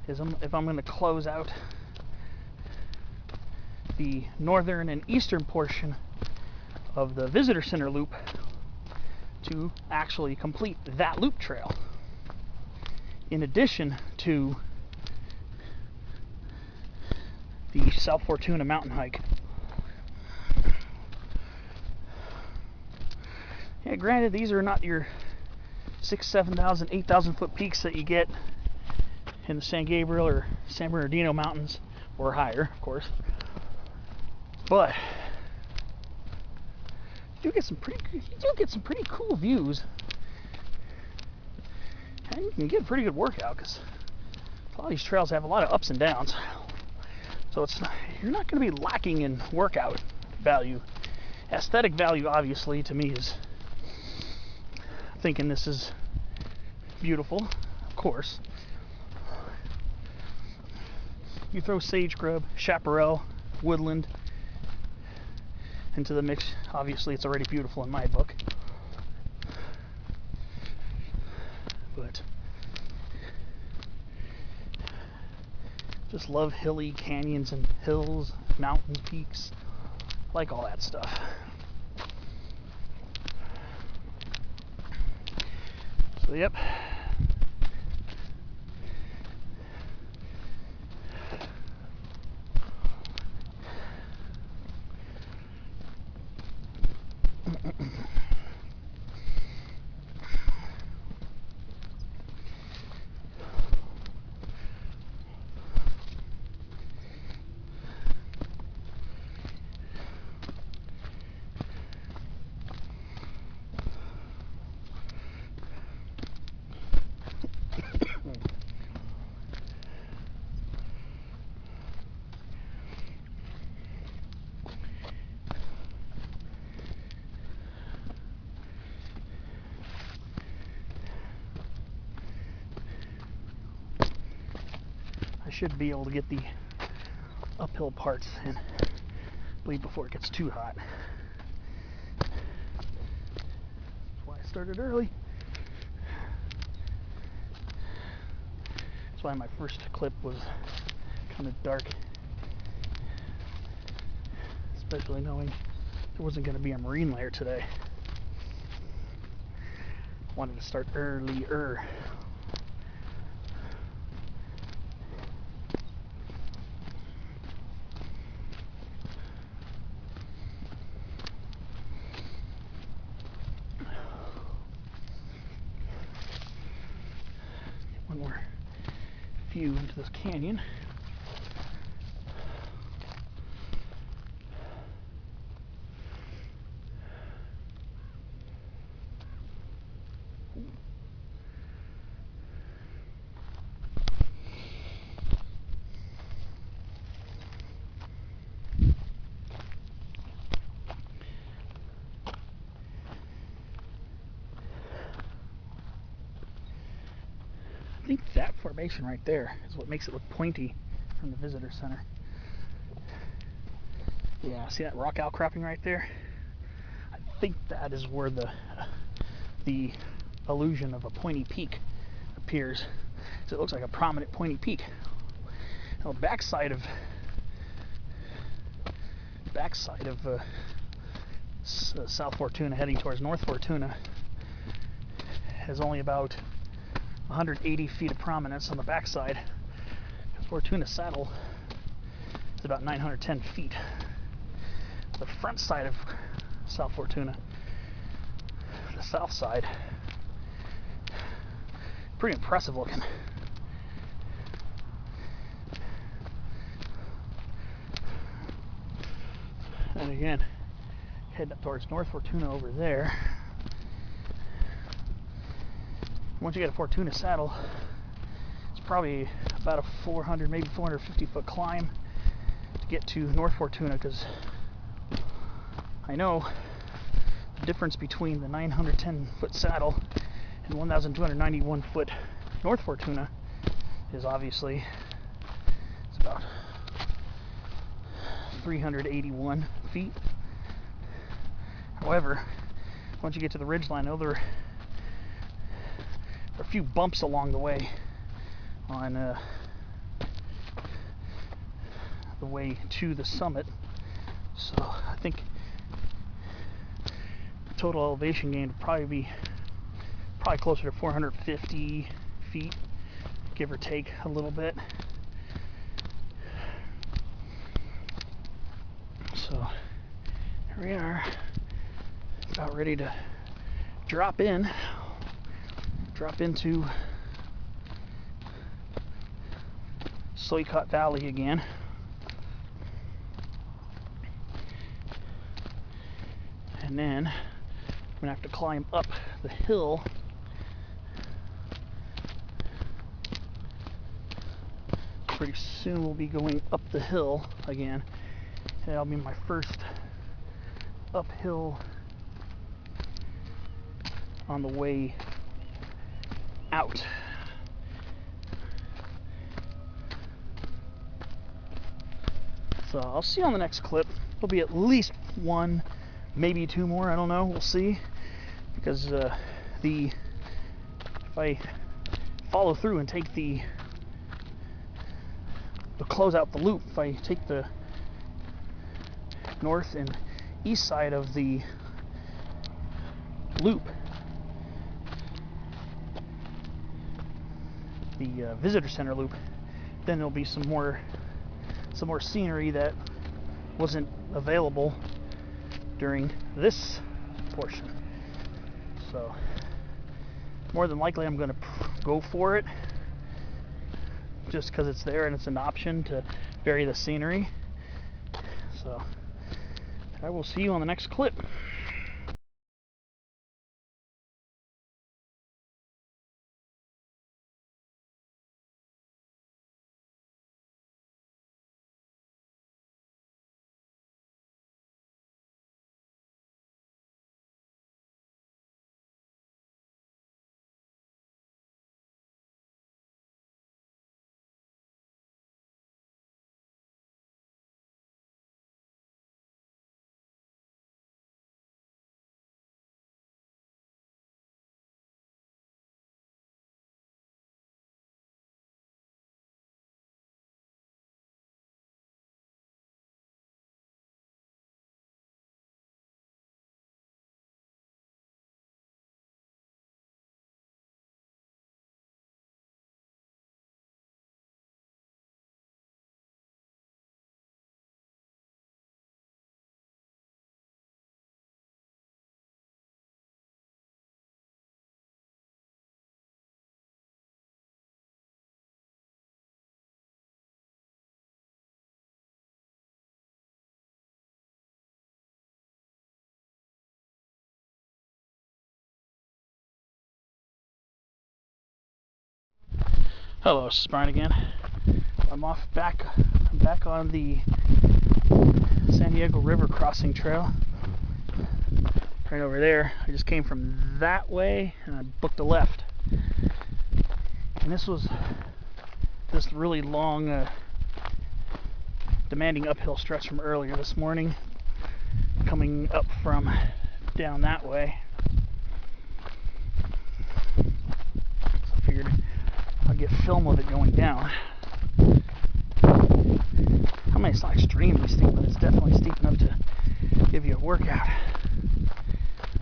if I'm going to close out the northern and eastern portion of the visitor center loop to actually complete that loop trail. in addition to the South Fortuna mountain hike. Yeah, granted, these are not your 6,000, 7,000, 8,000 foot peaks that you get in the San Gabriel or San Bernardino mountains, or higher, of course. But you do get some pretty cool views, and you can get a pretty good workout because a lot of these trails have a lot of ups and downs. So you're not going to be lacking in workout value. Aesthetic value, obviously, to me is thinking this is beautiful, of course. You throw sage scrub, chaparral, woodland into the mix, obviously it's already beautiful in my book. But just love hilly canyons and hills, mountains, peaks, like all that stuff. So yep. I should be able to get the uphill parts in, bleed before it gets too hot. That's why I started early. That's why my first clip was kind of dark, especially knowing there wasn't going to be a marine layer today. Wanted to start earlier. One more view into this canyon. I think that formation right there is what makes it look pointy from the visitor center. Yeah, see that rock outcropping right there? I think that is where the illusion of a pointy peak appears. So it looks like a prominent pointy peak. Now, the backside of South Fortuna heading towards North Fortuna has only about 180 feet of prominence on the backside. Fortuna Saddle is about 910 feet. The front side of South Fortuna, the south side, pretty impressive looking. And again, heading up towards North Fortuna over there. Once you get a Fortuna Saddle, it's probably about a 400, maybe 450 foot climb to get to North Fortuna, because I know the difference between the 910 foot saddle and 1,291 foot North Fortuna is obviously, it's about 381 feet. However, once you get to the ridgeline, there are a few bumps along the way on the way to the summit. So I think the total elevation gain would probably be closer to 450 feet give or take a little bit. So here we are, about ready to drop into Soycott Valley again. And then I'm gonna have to climb up the hill pretty soon. We'll be going up the hill again, and that'll be my first uphill on the way out. So I'll see you on the next clip. There'll be at least one, maybe two more, I don't know, we'll see, because if I follow through and take the close out the loop, if I take the north and east side of the loop, the visitor center loop, then there'll be some more scenery that wasn't available during this portion. So more than likely I'm going to go for it, just because it's there and it's an option to vary the scenery. So I will see you on the next clip. Hello, this is Brian again. I'm back on the San Diego River crossing trail. Right over there. I just came from that way and I booked a left. And this was this really long, demanding uphill stretch from earlier this morning, coming up from down that way. So I figured I'll get film of it going down. I mean, it's not extremely steep, but it's definitely steep enough to give you a workout.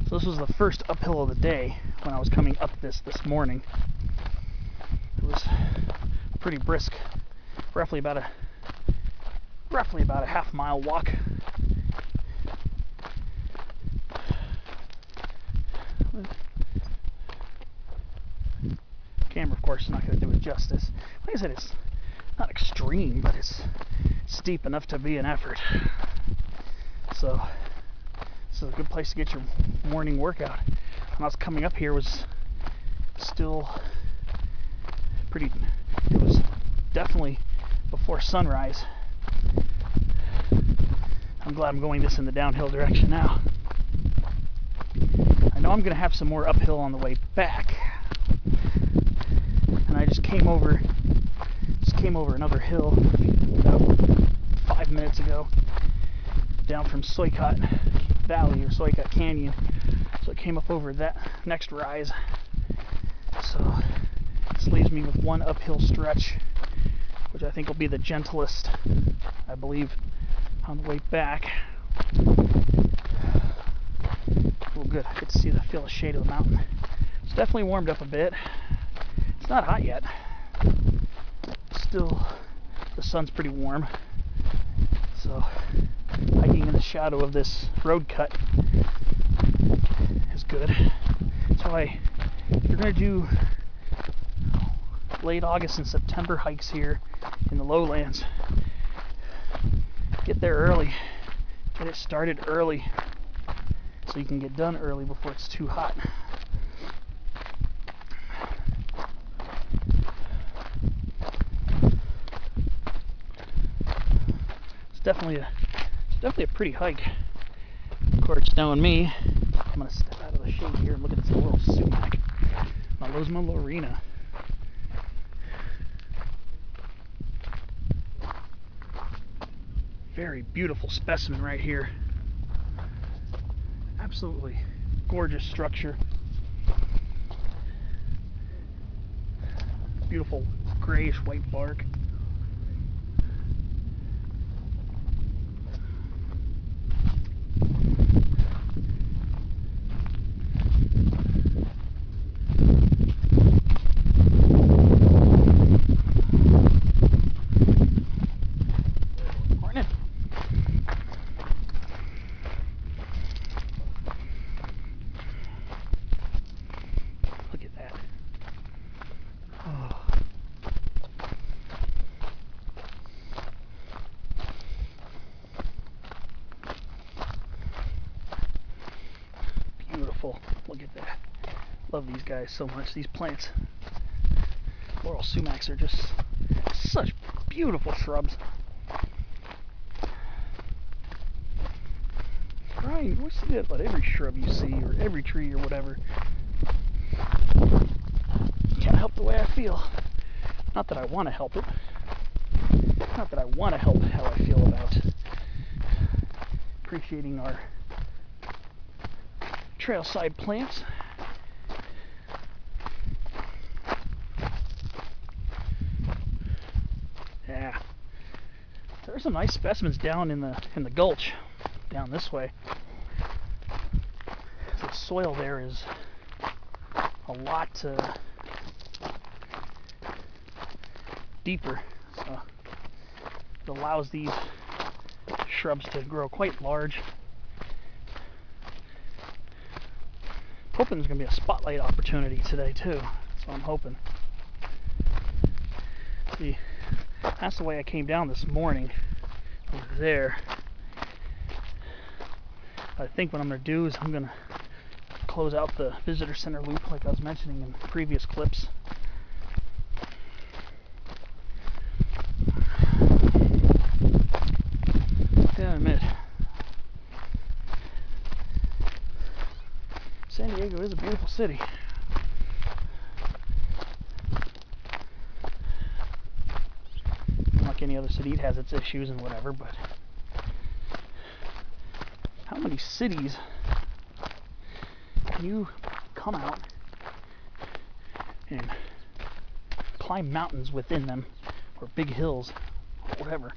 So this was the first uphill of the day when I was coming up this morning. It was pretty brisk, roughly about a half-mile walk. Camera, of course, is not going to do it justice. Like I said, it's not extreme, but it's steep enough to be an effort. So this is a good place to get your morning workout. When I was coming up here, it was still pretty. It was definitely before sunrise. I'm glad I'm going this in the downhill direction now. I know I'm going to have some more uphill on the way back. And I just came over another hill about 5 minutes ago, down from Soycott Valley or Soycott Canyon. So I came up over that next rise. So this leaves me with one uphill stretch, which I think will be the gentlest, I believe, on the way back. Oh, good. I get to feel the shade of the mountain. It's definitely warmed up a bit. It's not hot yet. still, the sun's pretty warm, so hiking in the shadow of this road cut is good. That's why you're going to do late August and September hikes here in the lowlands. Get there early, get it started early, so you can get done early before it's too hot. It's definitely a pretty hike. Of course, knowing me, I'm gonna step out of the shade here and look at this little sumac, Malosma lorina. Very beautiful specimen right here. Absolutely gorgeous structure. Beautiful grayish white bark. Look at that. Love these guys so much. These plants, laurel sumacs, are just such beautiful shrubs. Brian, you see that about every shrub you see, or every tree, or whatever. Can't help the way I feel. Not that I want to help it. Not that I want to help how I feel about appreciating our trailside plants. Yeah, there's some nice specimens down in the gulch, down this way. The soil there is a lot deeper, so it allows these shrubs to grow quite large. Hoping there's going to be a spotlight opportunity today too. That's what I'm hoping. See, that's the way I came down this morning, over there. I think what I'm going to do is I'm going to close out the visitor center loop like I was mentioning in previous clips. Damn admit, San Diego is a beautiful city. Like any other city, it has its issues and whatever, but how many cities can you come out and climb mountains within them, or big hills, or whatever?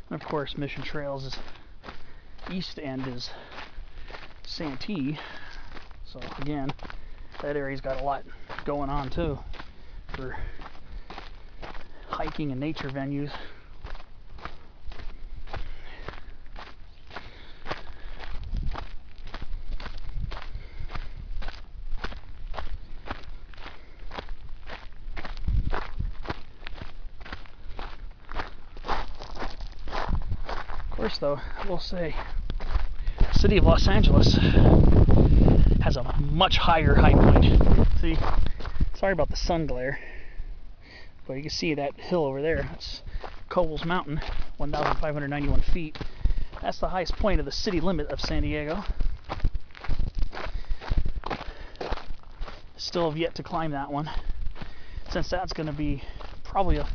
And of course, Mission Trails' east end is Santee, so again, that area's got a lot going on too for hiking and nature venues. Of course, though, I will say, the city of Los Angeles has a much higher high point. See, sorry about the sun glare, but you can see that hill over there. That's Cowles Mountain, 1,591 feet. That's the highest point of the city limit of San Diego. Still have yet to climb that one, since that's going to be probably a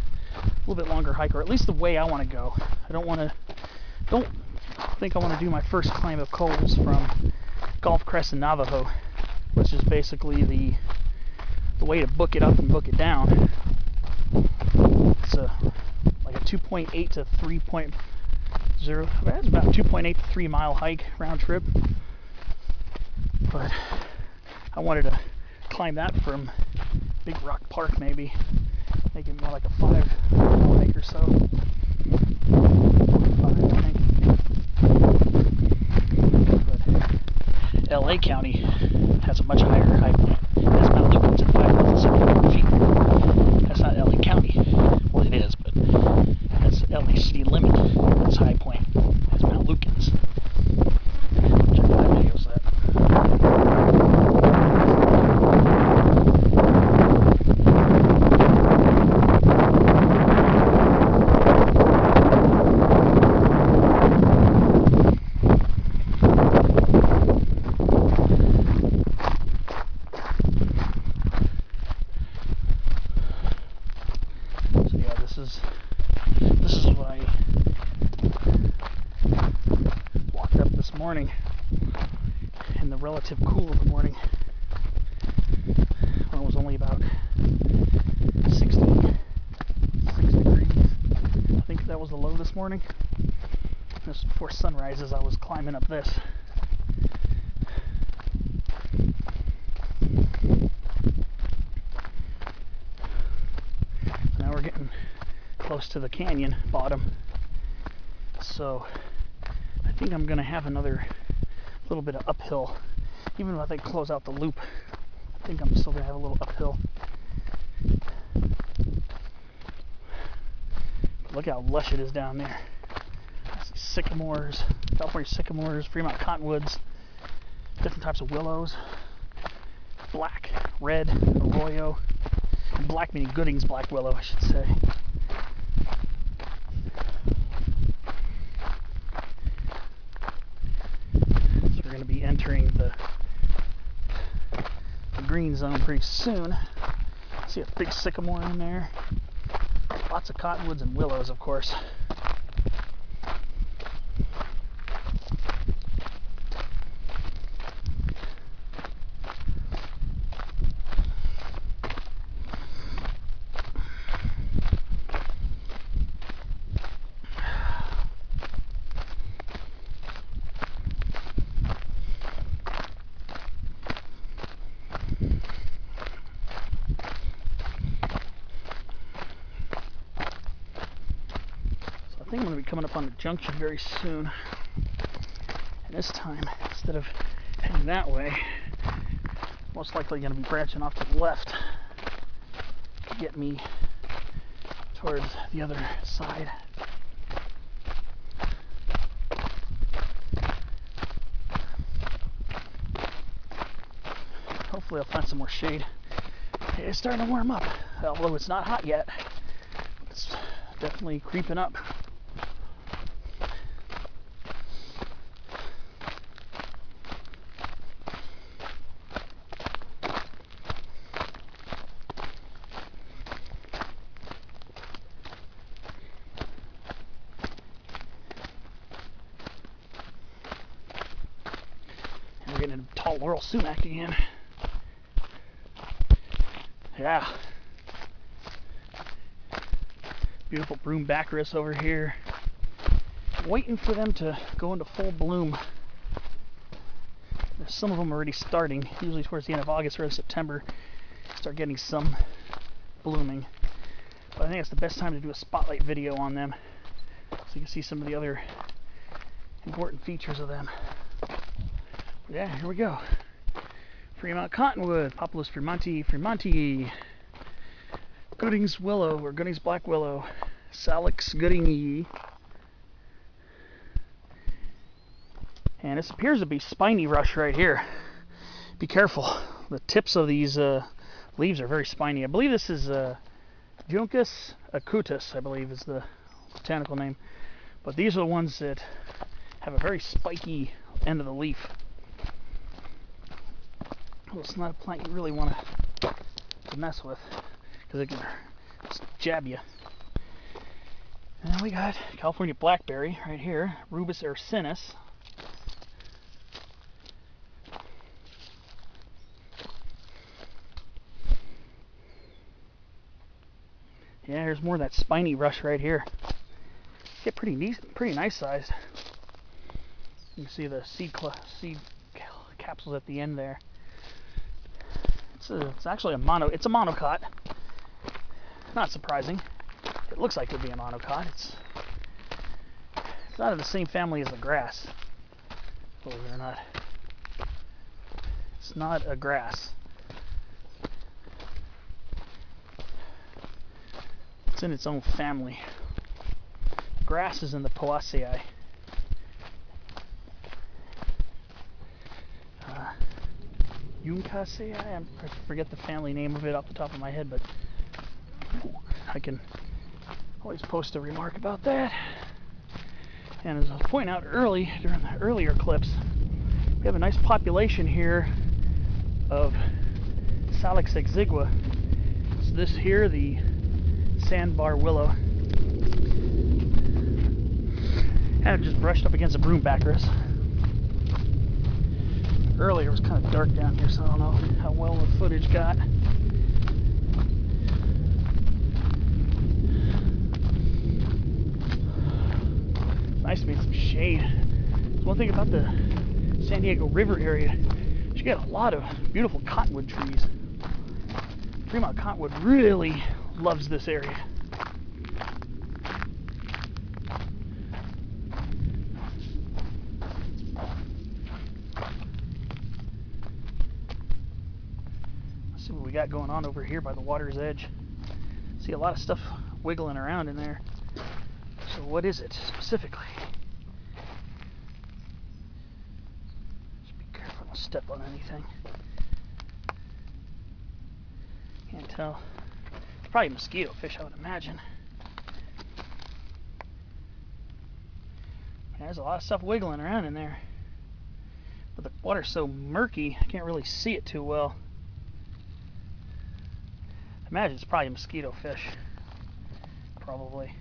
little bit longer hike, or at least the way I want to go. I don't think I want to do my first climb of Cowles from Gulf Crest and Navajo, which is basically the way to book it up and book it down. It's a like a 2.8 to 3.0. That's about 2.8 to 3 mile hike round trip. But I wanted to climb that from Big Rock Park, maybe make it more like a 5-mile hike or so. 45, I think. But LA County has a much higher high point. That's Mount Lucan's at 5,700 feet. That's not LA County. Well, it is, but that's LA city limit. Its high point. That's Mount Lucan's. Check that video set. This is what I walked up this morning in the relative cool of the morning when it was only about 6 degrees. I think that was the low this morning. Just before sunrise as I was climbing up this. Now we're getting close to the canyon bottom, so I think I'm gonna have another little bit of uphill. Even if I close out the loop, I think I'm still gonna have a little uphill. Look how lush it is down there. I see sycamores, California sycamores, Fremont cottonwoods, different types of willows, black, red, arroyo. Black meaning Gooding's black willow, I should say. So we're going to be entering the green zone pretty soon. See a big sycamore in there. Lots of cottonwoods and willows, of course. I think I'm going to be coming up on the junction very soon. And this time, instead of heading that way, most likely going to be branching off to the left to get me towards the other side. Hopefully I'll find some more shade. It's starting to warm up, although it's not hot yet. It's definitely creeping up. We're getting into tall laurel sumac again. Yeah. Beautiful broom baccharis over here. Waiting for them to go into full bloom. There's some of them already starting, usually towards the end of August or early September. Start getting some blooming. But I think it's the best time to do a spotlight video on them, so you can see some of the other important features of them. Yeah, here we go. Fremont cottonwood, Populus fremontii, Gooding's willow or Gooding's black willow, Salix goodingi. And this appears to be spiny rush right here. Be careful. The tips of these leaves are very spiny. I believe this is Juncus acutus, I believe is the botanical name. But these are the ones that have a very spiky end of the leaf. Well, it's not a plant you really want to mess with, because it can just jab you. And then we got California blackberry right here, Rubus ursinus. Yeah, there's more of that spiny rush right here. Get pretty nice sized. You can see the seed capsules at the end there. It's actually a monocot. Not surprising. It looks like it would be a monocot. It's not in the same family as the grass. Believe it or not. It's not a grass. It's in its own family. Grass is in the Poaceae. Juncaceae? I forget the family name of it off the top of my head, but I can always post a remark about that. And as I was pointing out during the earlier clips, we have a nice population here of Salix exigua. So this here, the sandbar willow. And it just brushed up against a broombaccharis. Earlier it was kind of dark down here, so I don't know how well the footage got. It's nice to be in some shade. That's one thing about the San Diego River area. You get a lot of beautiful cottonwood trees. Fremont cottonwood really loves this area. See what we got going on over here by the water's edge. See a lot of stuff wiggling around in there. So what is it specifically? Just be careful, don't step on anything. Can't tell. It's probably mosquito fish, I would imagine. There's a lot of stuff wiggling around in there. But the water's so murky, I can't really see it too well. I imagine it's probably a mosquito fish. Probably.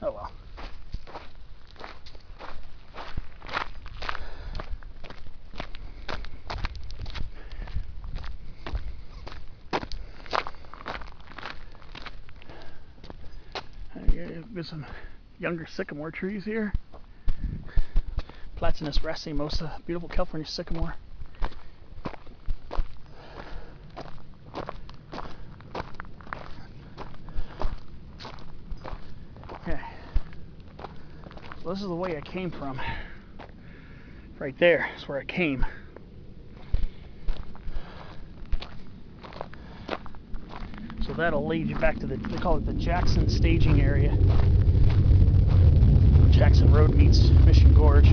Oh well. There's some younger sycamore trees here. Platanus racemosa, beautiful California sycamore. Okay, so this is the way I came from. Right there is where I came. So that'll lead you back to they call it the Jackson staging area. Jackson Road meets Mission Gorge.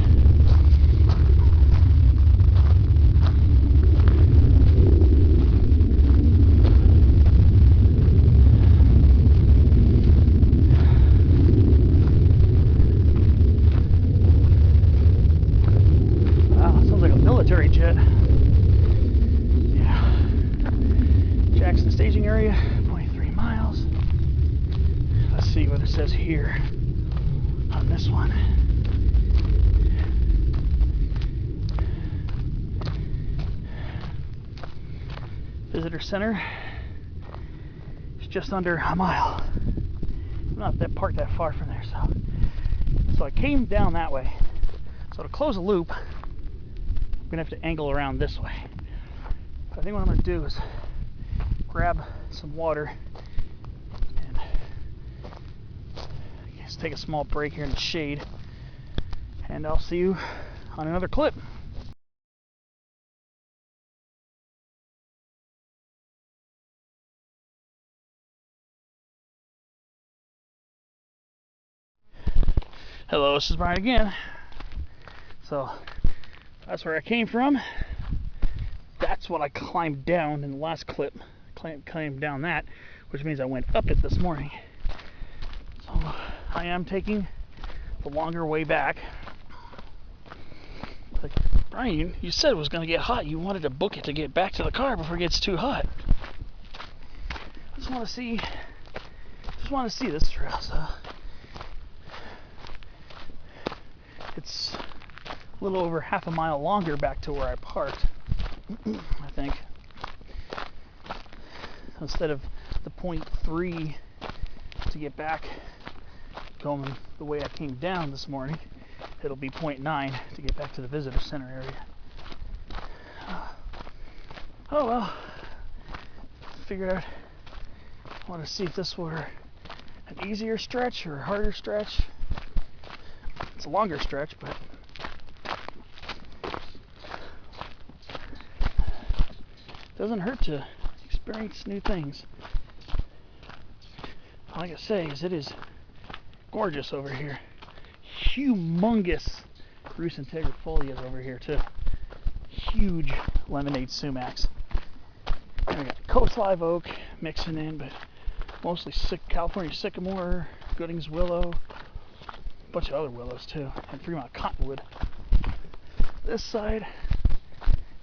Wow, sounds like a military jet. Yeah. Jackson staging area, 0.3 miles. Let's see what it says here on this one. Visitor center is just under a mile. I'm not that far from there, so I came down that way. So to close a loop, I'm gonna have to angle around this way. But I think what I'm gonna do is grab some water and just take a small break here in the shade, and I'll see you on another clip. Hello, this is Brian again. So that's where I came from. That's what I climbed down in the last clip. Climbed down that, which means I went up it this morning. So I am taking the longer way back. Like, Brian, you said it was going to get hot. You wanted to book it to get back to the car before it gets too hot. I just want to see this trail. So it's a little over half a mile longer back to where I parked, I think. Instead of the 0.3 to get back going the way I came down this morning, it'll be 0.9 to get back to the visitor center area. Oh well, figured out, I want to see if this were an easier stretch or a harder stretch. It's a longer stretch, but doesn't hurt to experience new things. All I gotta say is it is gorgeous over here. Humongous Rus integrifolias over here too. Huge lemonade sumacs. And we got coast live oak mixing in, but mostly California sycamore, Gooding's willow, a bunch of other willows too, and Fremont cottonwood. This side,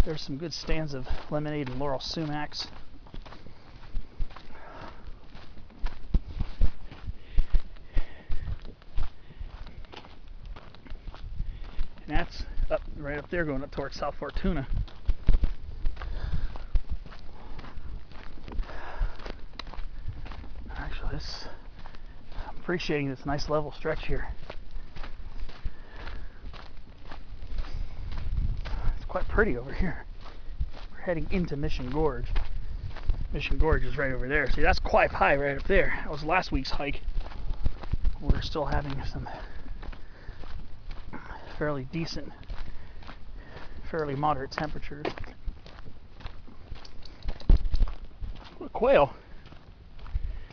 there's some good stands of lemonade and laurel sumacs. And that's up right up there, going up towards South Fortuna. Actually, I'm appreciating this nice level stretch here. It's quite pretty over here. We're heading into Mission Gorge. Mission Gorge is right over there. See, that's quite high right up there. That was last week's hike. We're still having some fairly decent, fairly moderate temperatures. What a quail.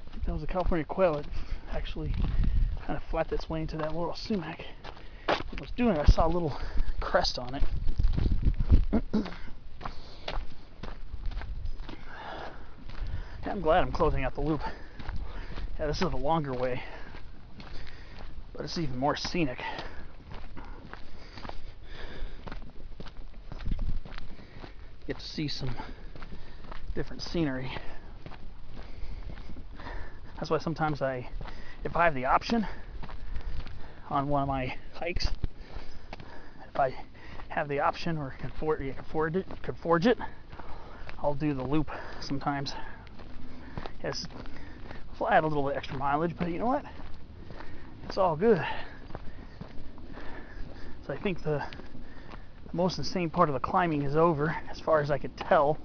I think that was a California quail. It actually kind of flapped its way into that laurel sumac. When I was doing it, I saw a little crest on it. Yeah, I'm glad I'm closing out the loop. Yeah, this is the longer way, but it's even more scenic. Get to see some different scenery. That's why sometimes if I have the option on one of my hikes, if I have the option or can forge it, I'll do the loop sometimes. Yes, I'll add a little bit extra mileage, but you know what? It's all good. So I think the most insane part of the climbing is over, as far as I could tell.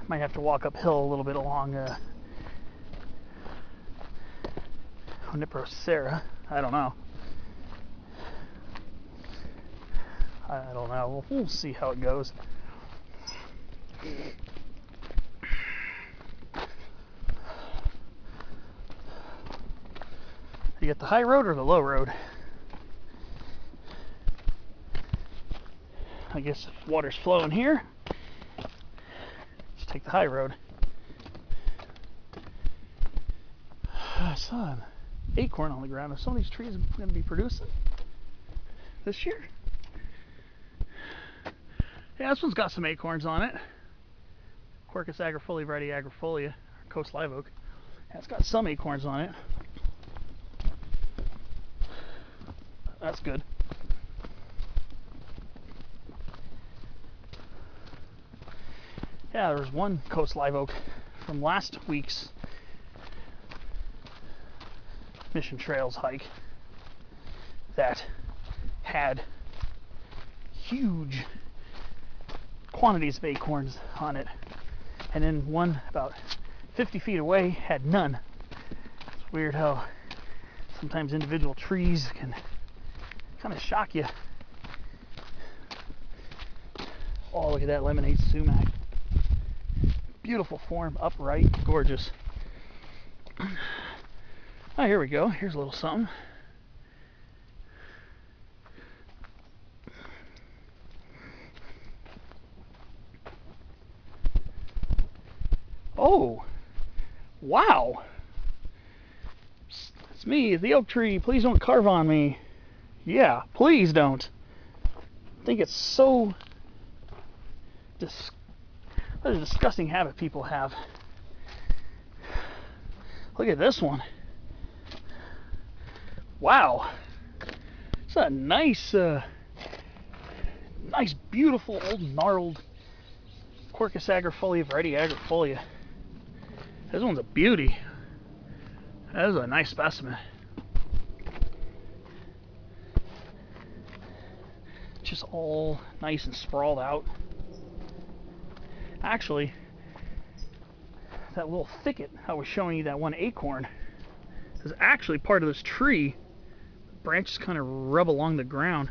Might have to walk uphill a little bit along Junipero. I don't know. I don't know. We'll see how it goes. You get the high road or the low road? I guess if water's flowing here, just take the high road. I saw an acorn on the ground. Are some of these trees going to be producing this year? Yeah, this one's got some acorns on it. Quercus agrifolia, variety agrifolia, coast live oak. Yeah, it's got some acorns on it. That's good. Yeah, there was one coast live oak from last week's Mission Trails hike that had huge quantities of acorns on it, and then one about 50 feet away had none. It's weird how sometimes individual trees can kind of shock you. Oh, look at that lemonade sumac. Beautiful form, upright, gorgeous. Oh, here we go. Here's a little something. Oh, wow. It's me, the oak tree. Please don't carve on me. Yeah, please don't. I think it's so what a disgusting habit people have. Look at this one. Wow. It's a nice, nice, beautiful old gnarled Quercus agrifolia variety agrifolia. This one's a beauty. That is a nice specimen. Just all nice and sprawled out. Actually, that little thicket I was showing you, that one acorn, is actually part of this tree. Branches kind of rub along the ground.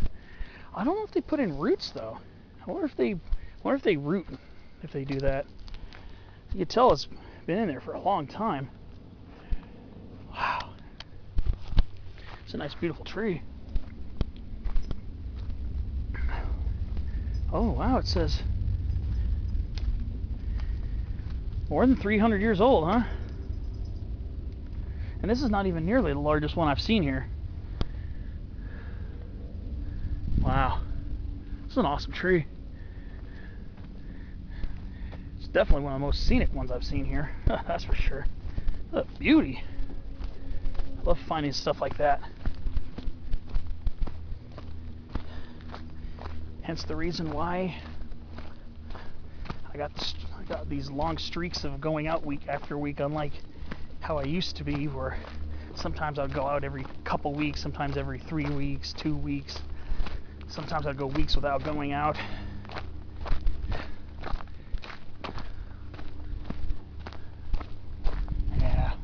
I don't know if they put in roots though. I wonder if they root if they do that. You can tell it's been in there for a long time. Wow. It's a nice beautiful tree. Oh wow, it says more than 300 years old, huh? And this is not even nearly the largest one I've seen here. Wow. This is an awesome tree. It's definitely one of the most scenic ones I've seen here. That's for sure. What a beauty. I love finding stuff like that. Hence the reason why I got these long streaks of going out week after week, unlike how I used to be, where sometimes I'd go out every couple weeks, sometimes every 3 weeks, 2 weeks. Sometimes I'd go weeks without going out. Yeah.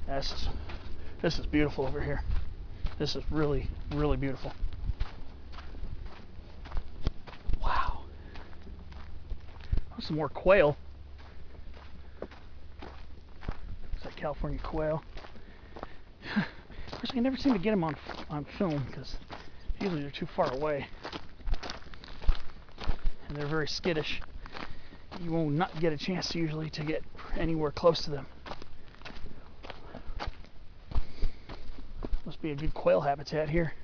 This is beautiful over here. This is really, really beautiful. Wow. Some more quail. It's that California quail. Of course, I never seem to get them on film because usually they're too far away. And they're very skittish. You will not get a chance usually to get anywhere close to them. Must be a good quail habitat here.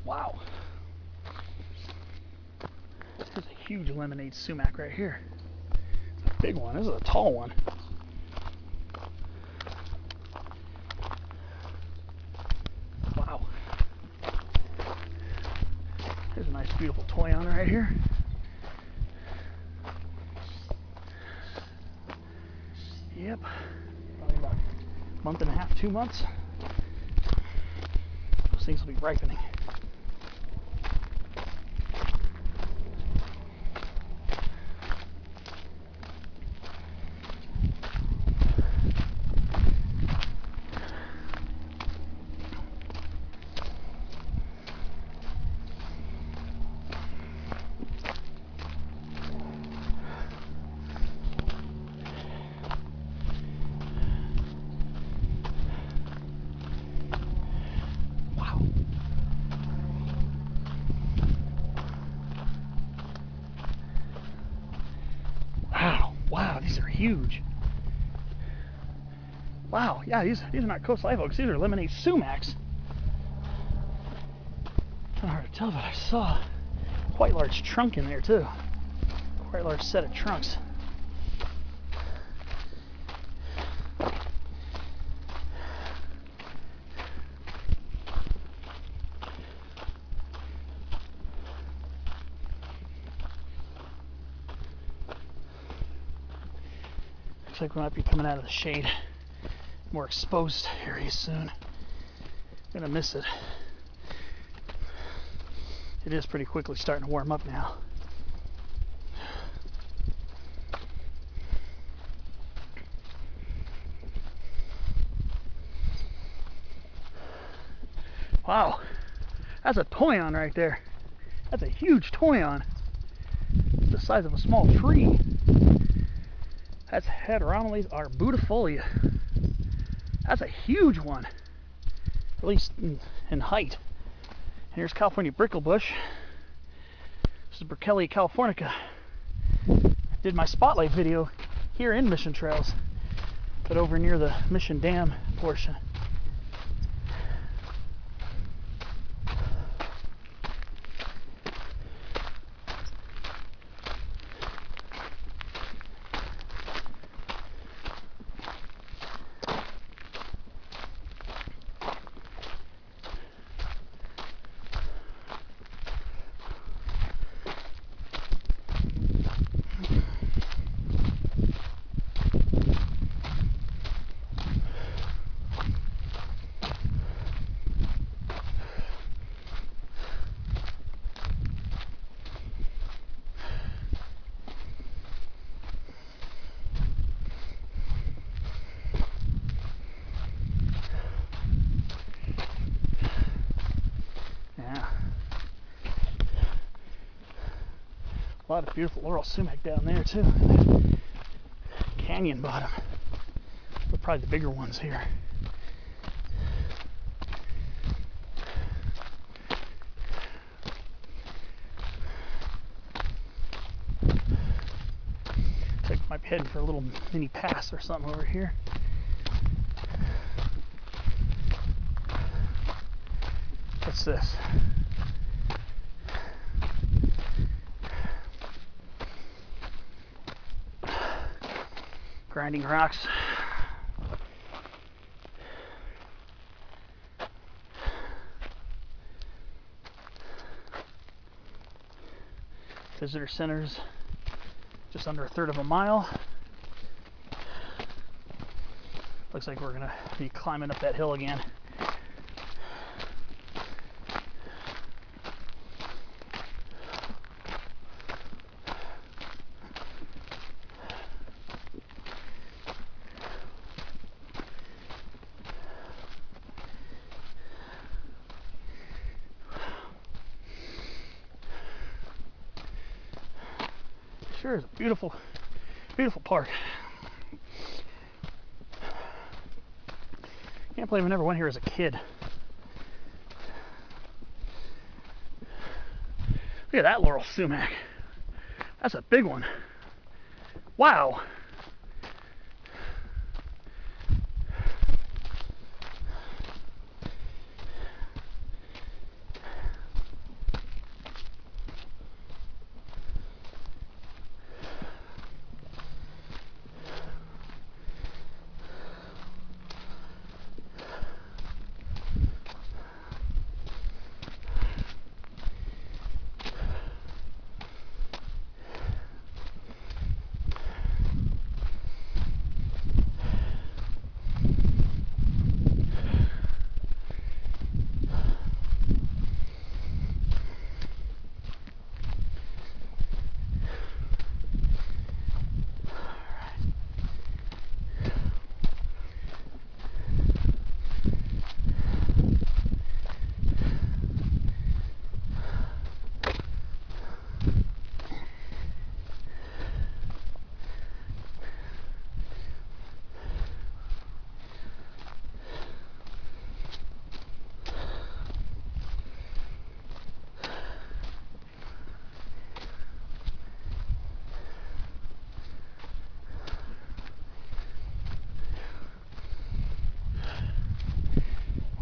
Wow. There's a huge lemonade sumac right here. It's a big one. This is a tall one. Wow. There's a nice beautiful toyon right here. Yep. Probably about a month and a half, 2 months. Those things will be ripening. Wow, these are huge. Wow, yeah, these are not coast live oaks. These are lemonade sumacs. Kind of hard to tell, but I saw quite large trunk in there too. Quite large set of trunks. Looks like we might be coming out of the shade, more exposed area soon. I'm gonna miss it. It is pretty quickly starting to warm up now. Wow, that's a toyon right there. That's a huge toyon. It's the size of a small tree. That's Heteromeles arbudifolia. That's a huge one, at least in height. And here's California bricklebush. This is Burkhellia californica. I did my spotlight video here in Mission Trails, but over near the Mission Dam portion. A lot of beautiful laurel sumac down there too. Canyon bottom. They're probably the bigger ones here. Looks like I might be heading for a little mini pass or something over here. What's this? Grinding rocks. Visitor centers just under 1/3 of a mile. Looks like we're gonna be climbing up that hill again. Sure is a beautiful, beautiful park. Can't believe I never went here as a kid. Look at that laurel sumac. That's a big one. Wow.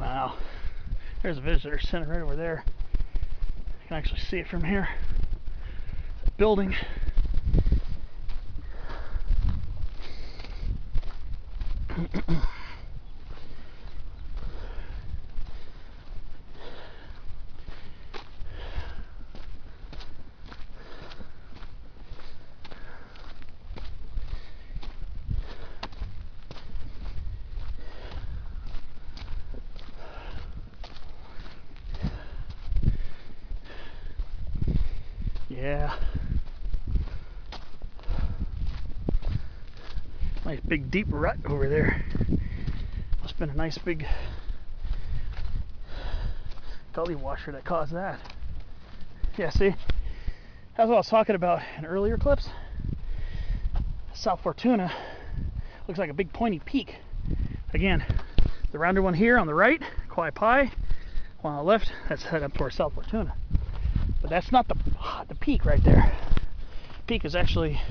Wow, there's a visitor center right over there. You can actually see it from here. The building. Yeah. Nice big deep rut over there. Must have been a nice big gully washer that caused that. Yeah, see? That's what I was talking about in earlier clips. South Fortuna looks like a big pointy peak. Again, the rounded one here on the right, Quai Pi, one on the left, that's head up towards South Fortuna. But that's not the peak right there. Peak is actually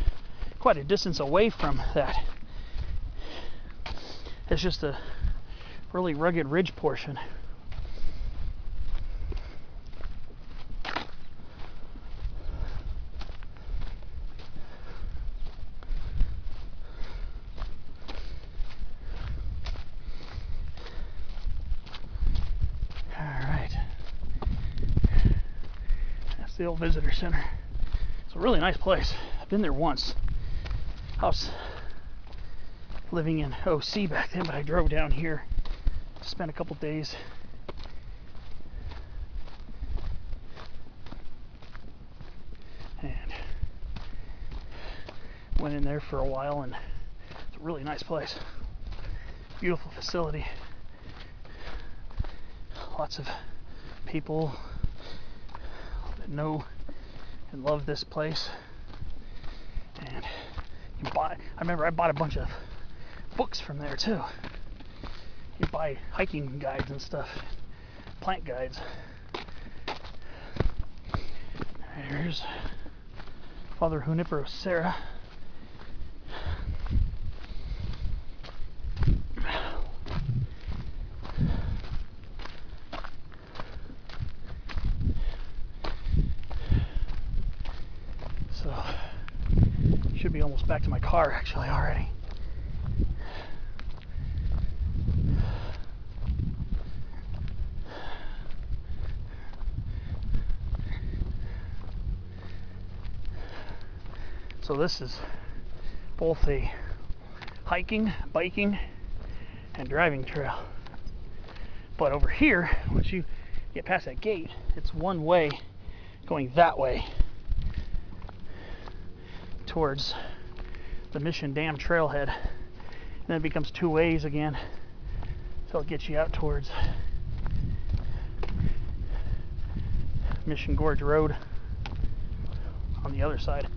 quite a distance away from that. It's just a really rugged ridge portion. The old visitor center. It's a really nice place. I've been there once. I was living in OC back then, but I drove down here, spent a couple days. And went in there for a while, and it's a really nice place. Beautiful facility. Lots of people that know and love this place. And I remember I bought a bunch of books from there too. You buy hiking guides and stuff, plant guides. Here's Father Junipero Serra. Should be almost back to my car actually already. So this is both a hiking, biking, and driving trail. But over here, once you get past that gate, it's one way going that way towards the Mission Dam trailhead, and then it becomes two ways again until it gets you out towards Mission Gorge Road on the other side.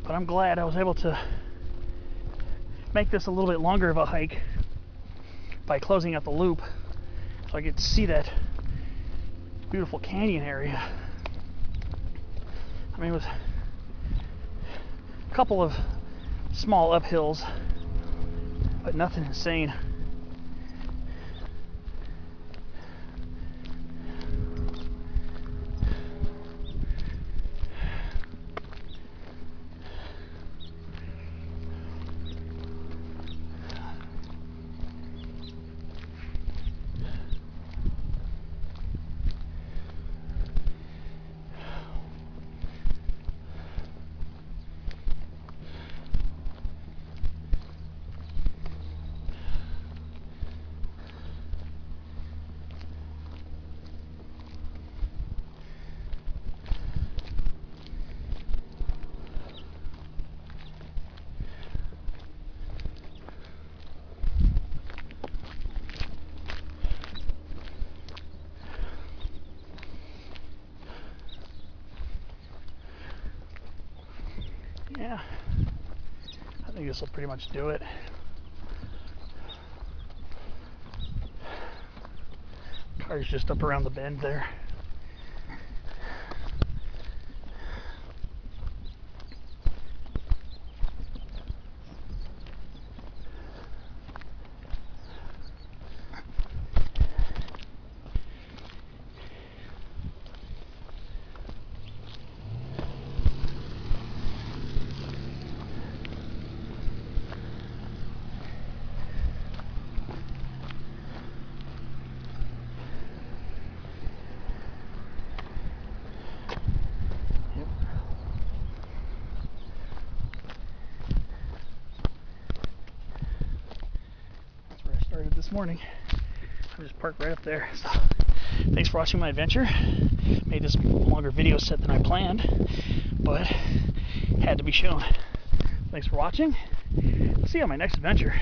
But I'm glad I was able to make this a little bit longer of a hike by closing out the loop, so I get to see that beautiful canyon area. I mean, it was a couple of small uphills, but nothing insane. Yeah, I think this will pretty much do it. Car's just up around the bend there. This morning. I just parked right up there. So, thanks for watching my adventure. Made this longer video set than I planned, but had to be shown. Thanks for watching. See you on my next adventure.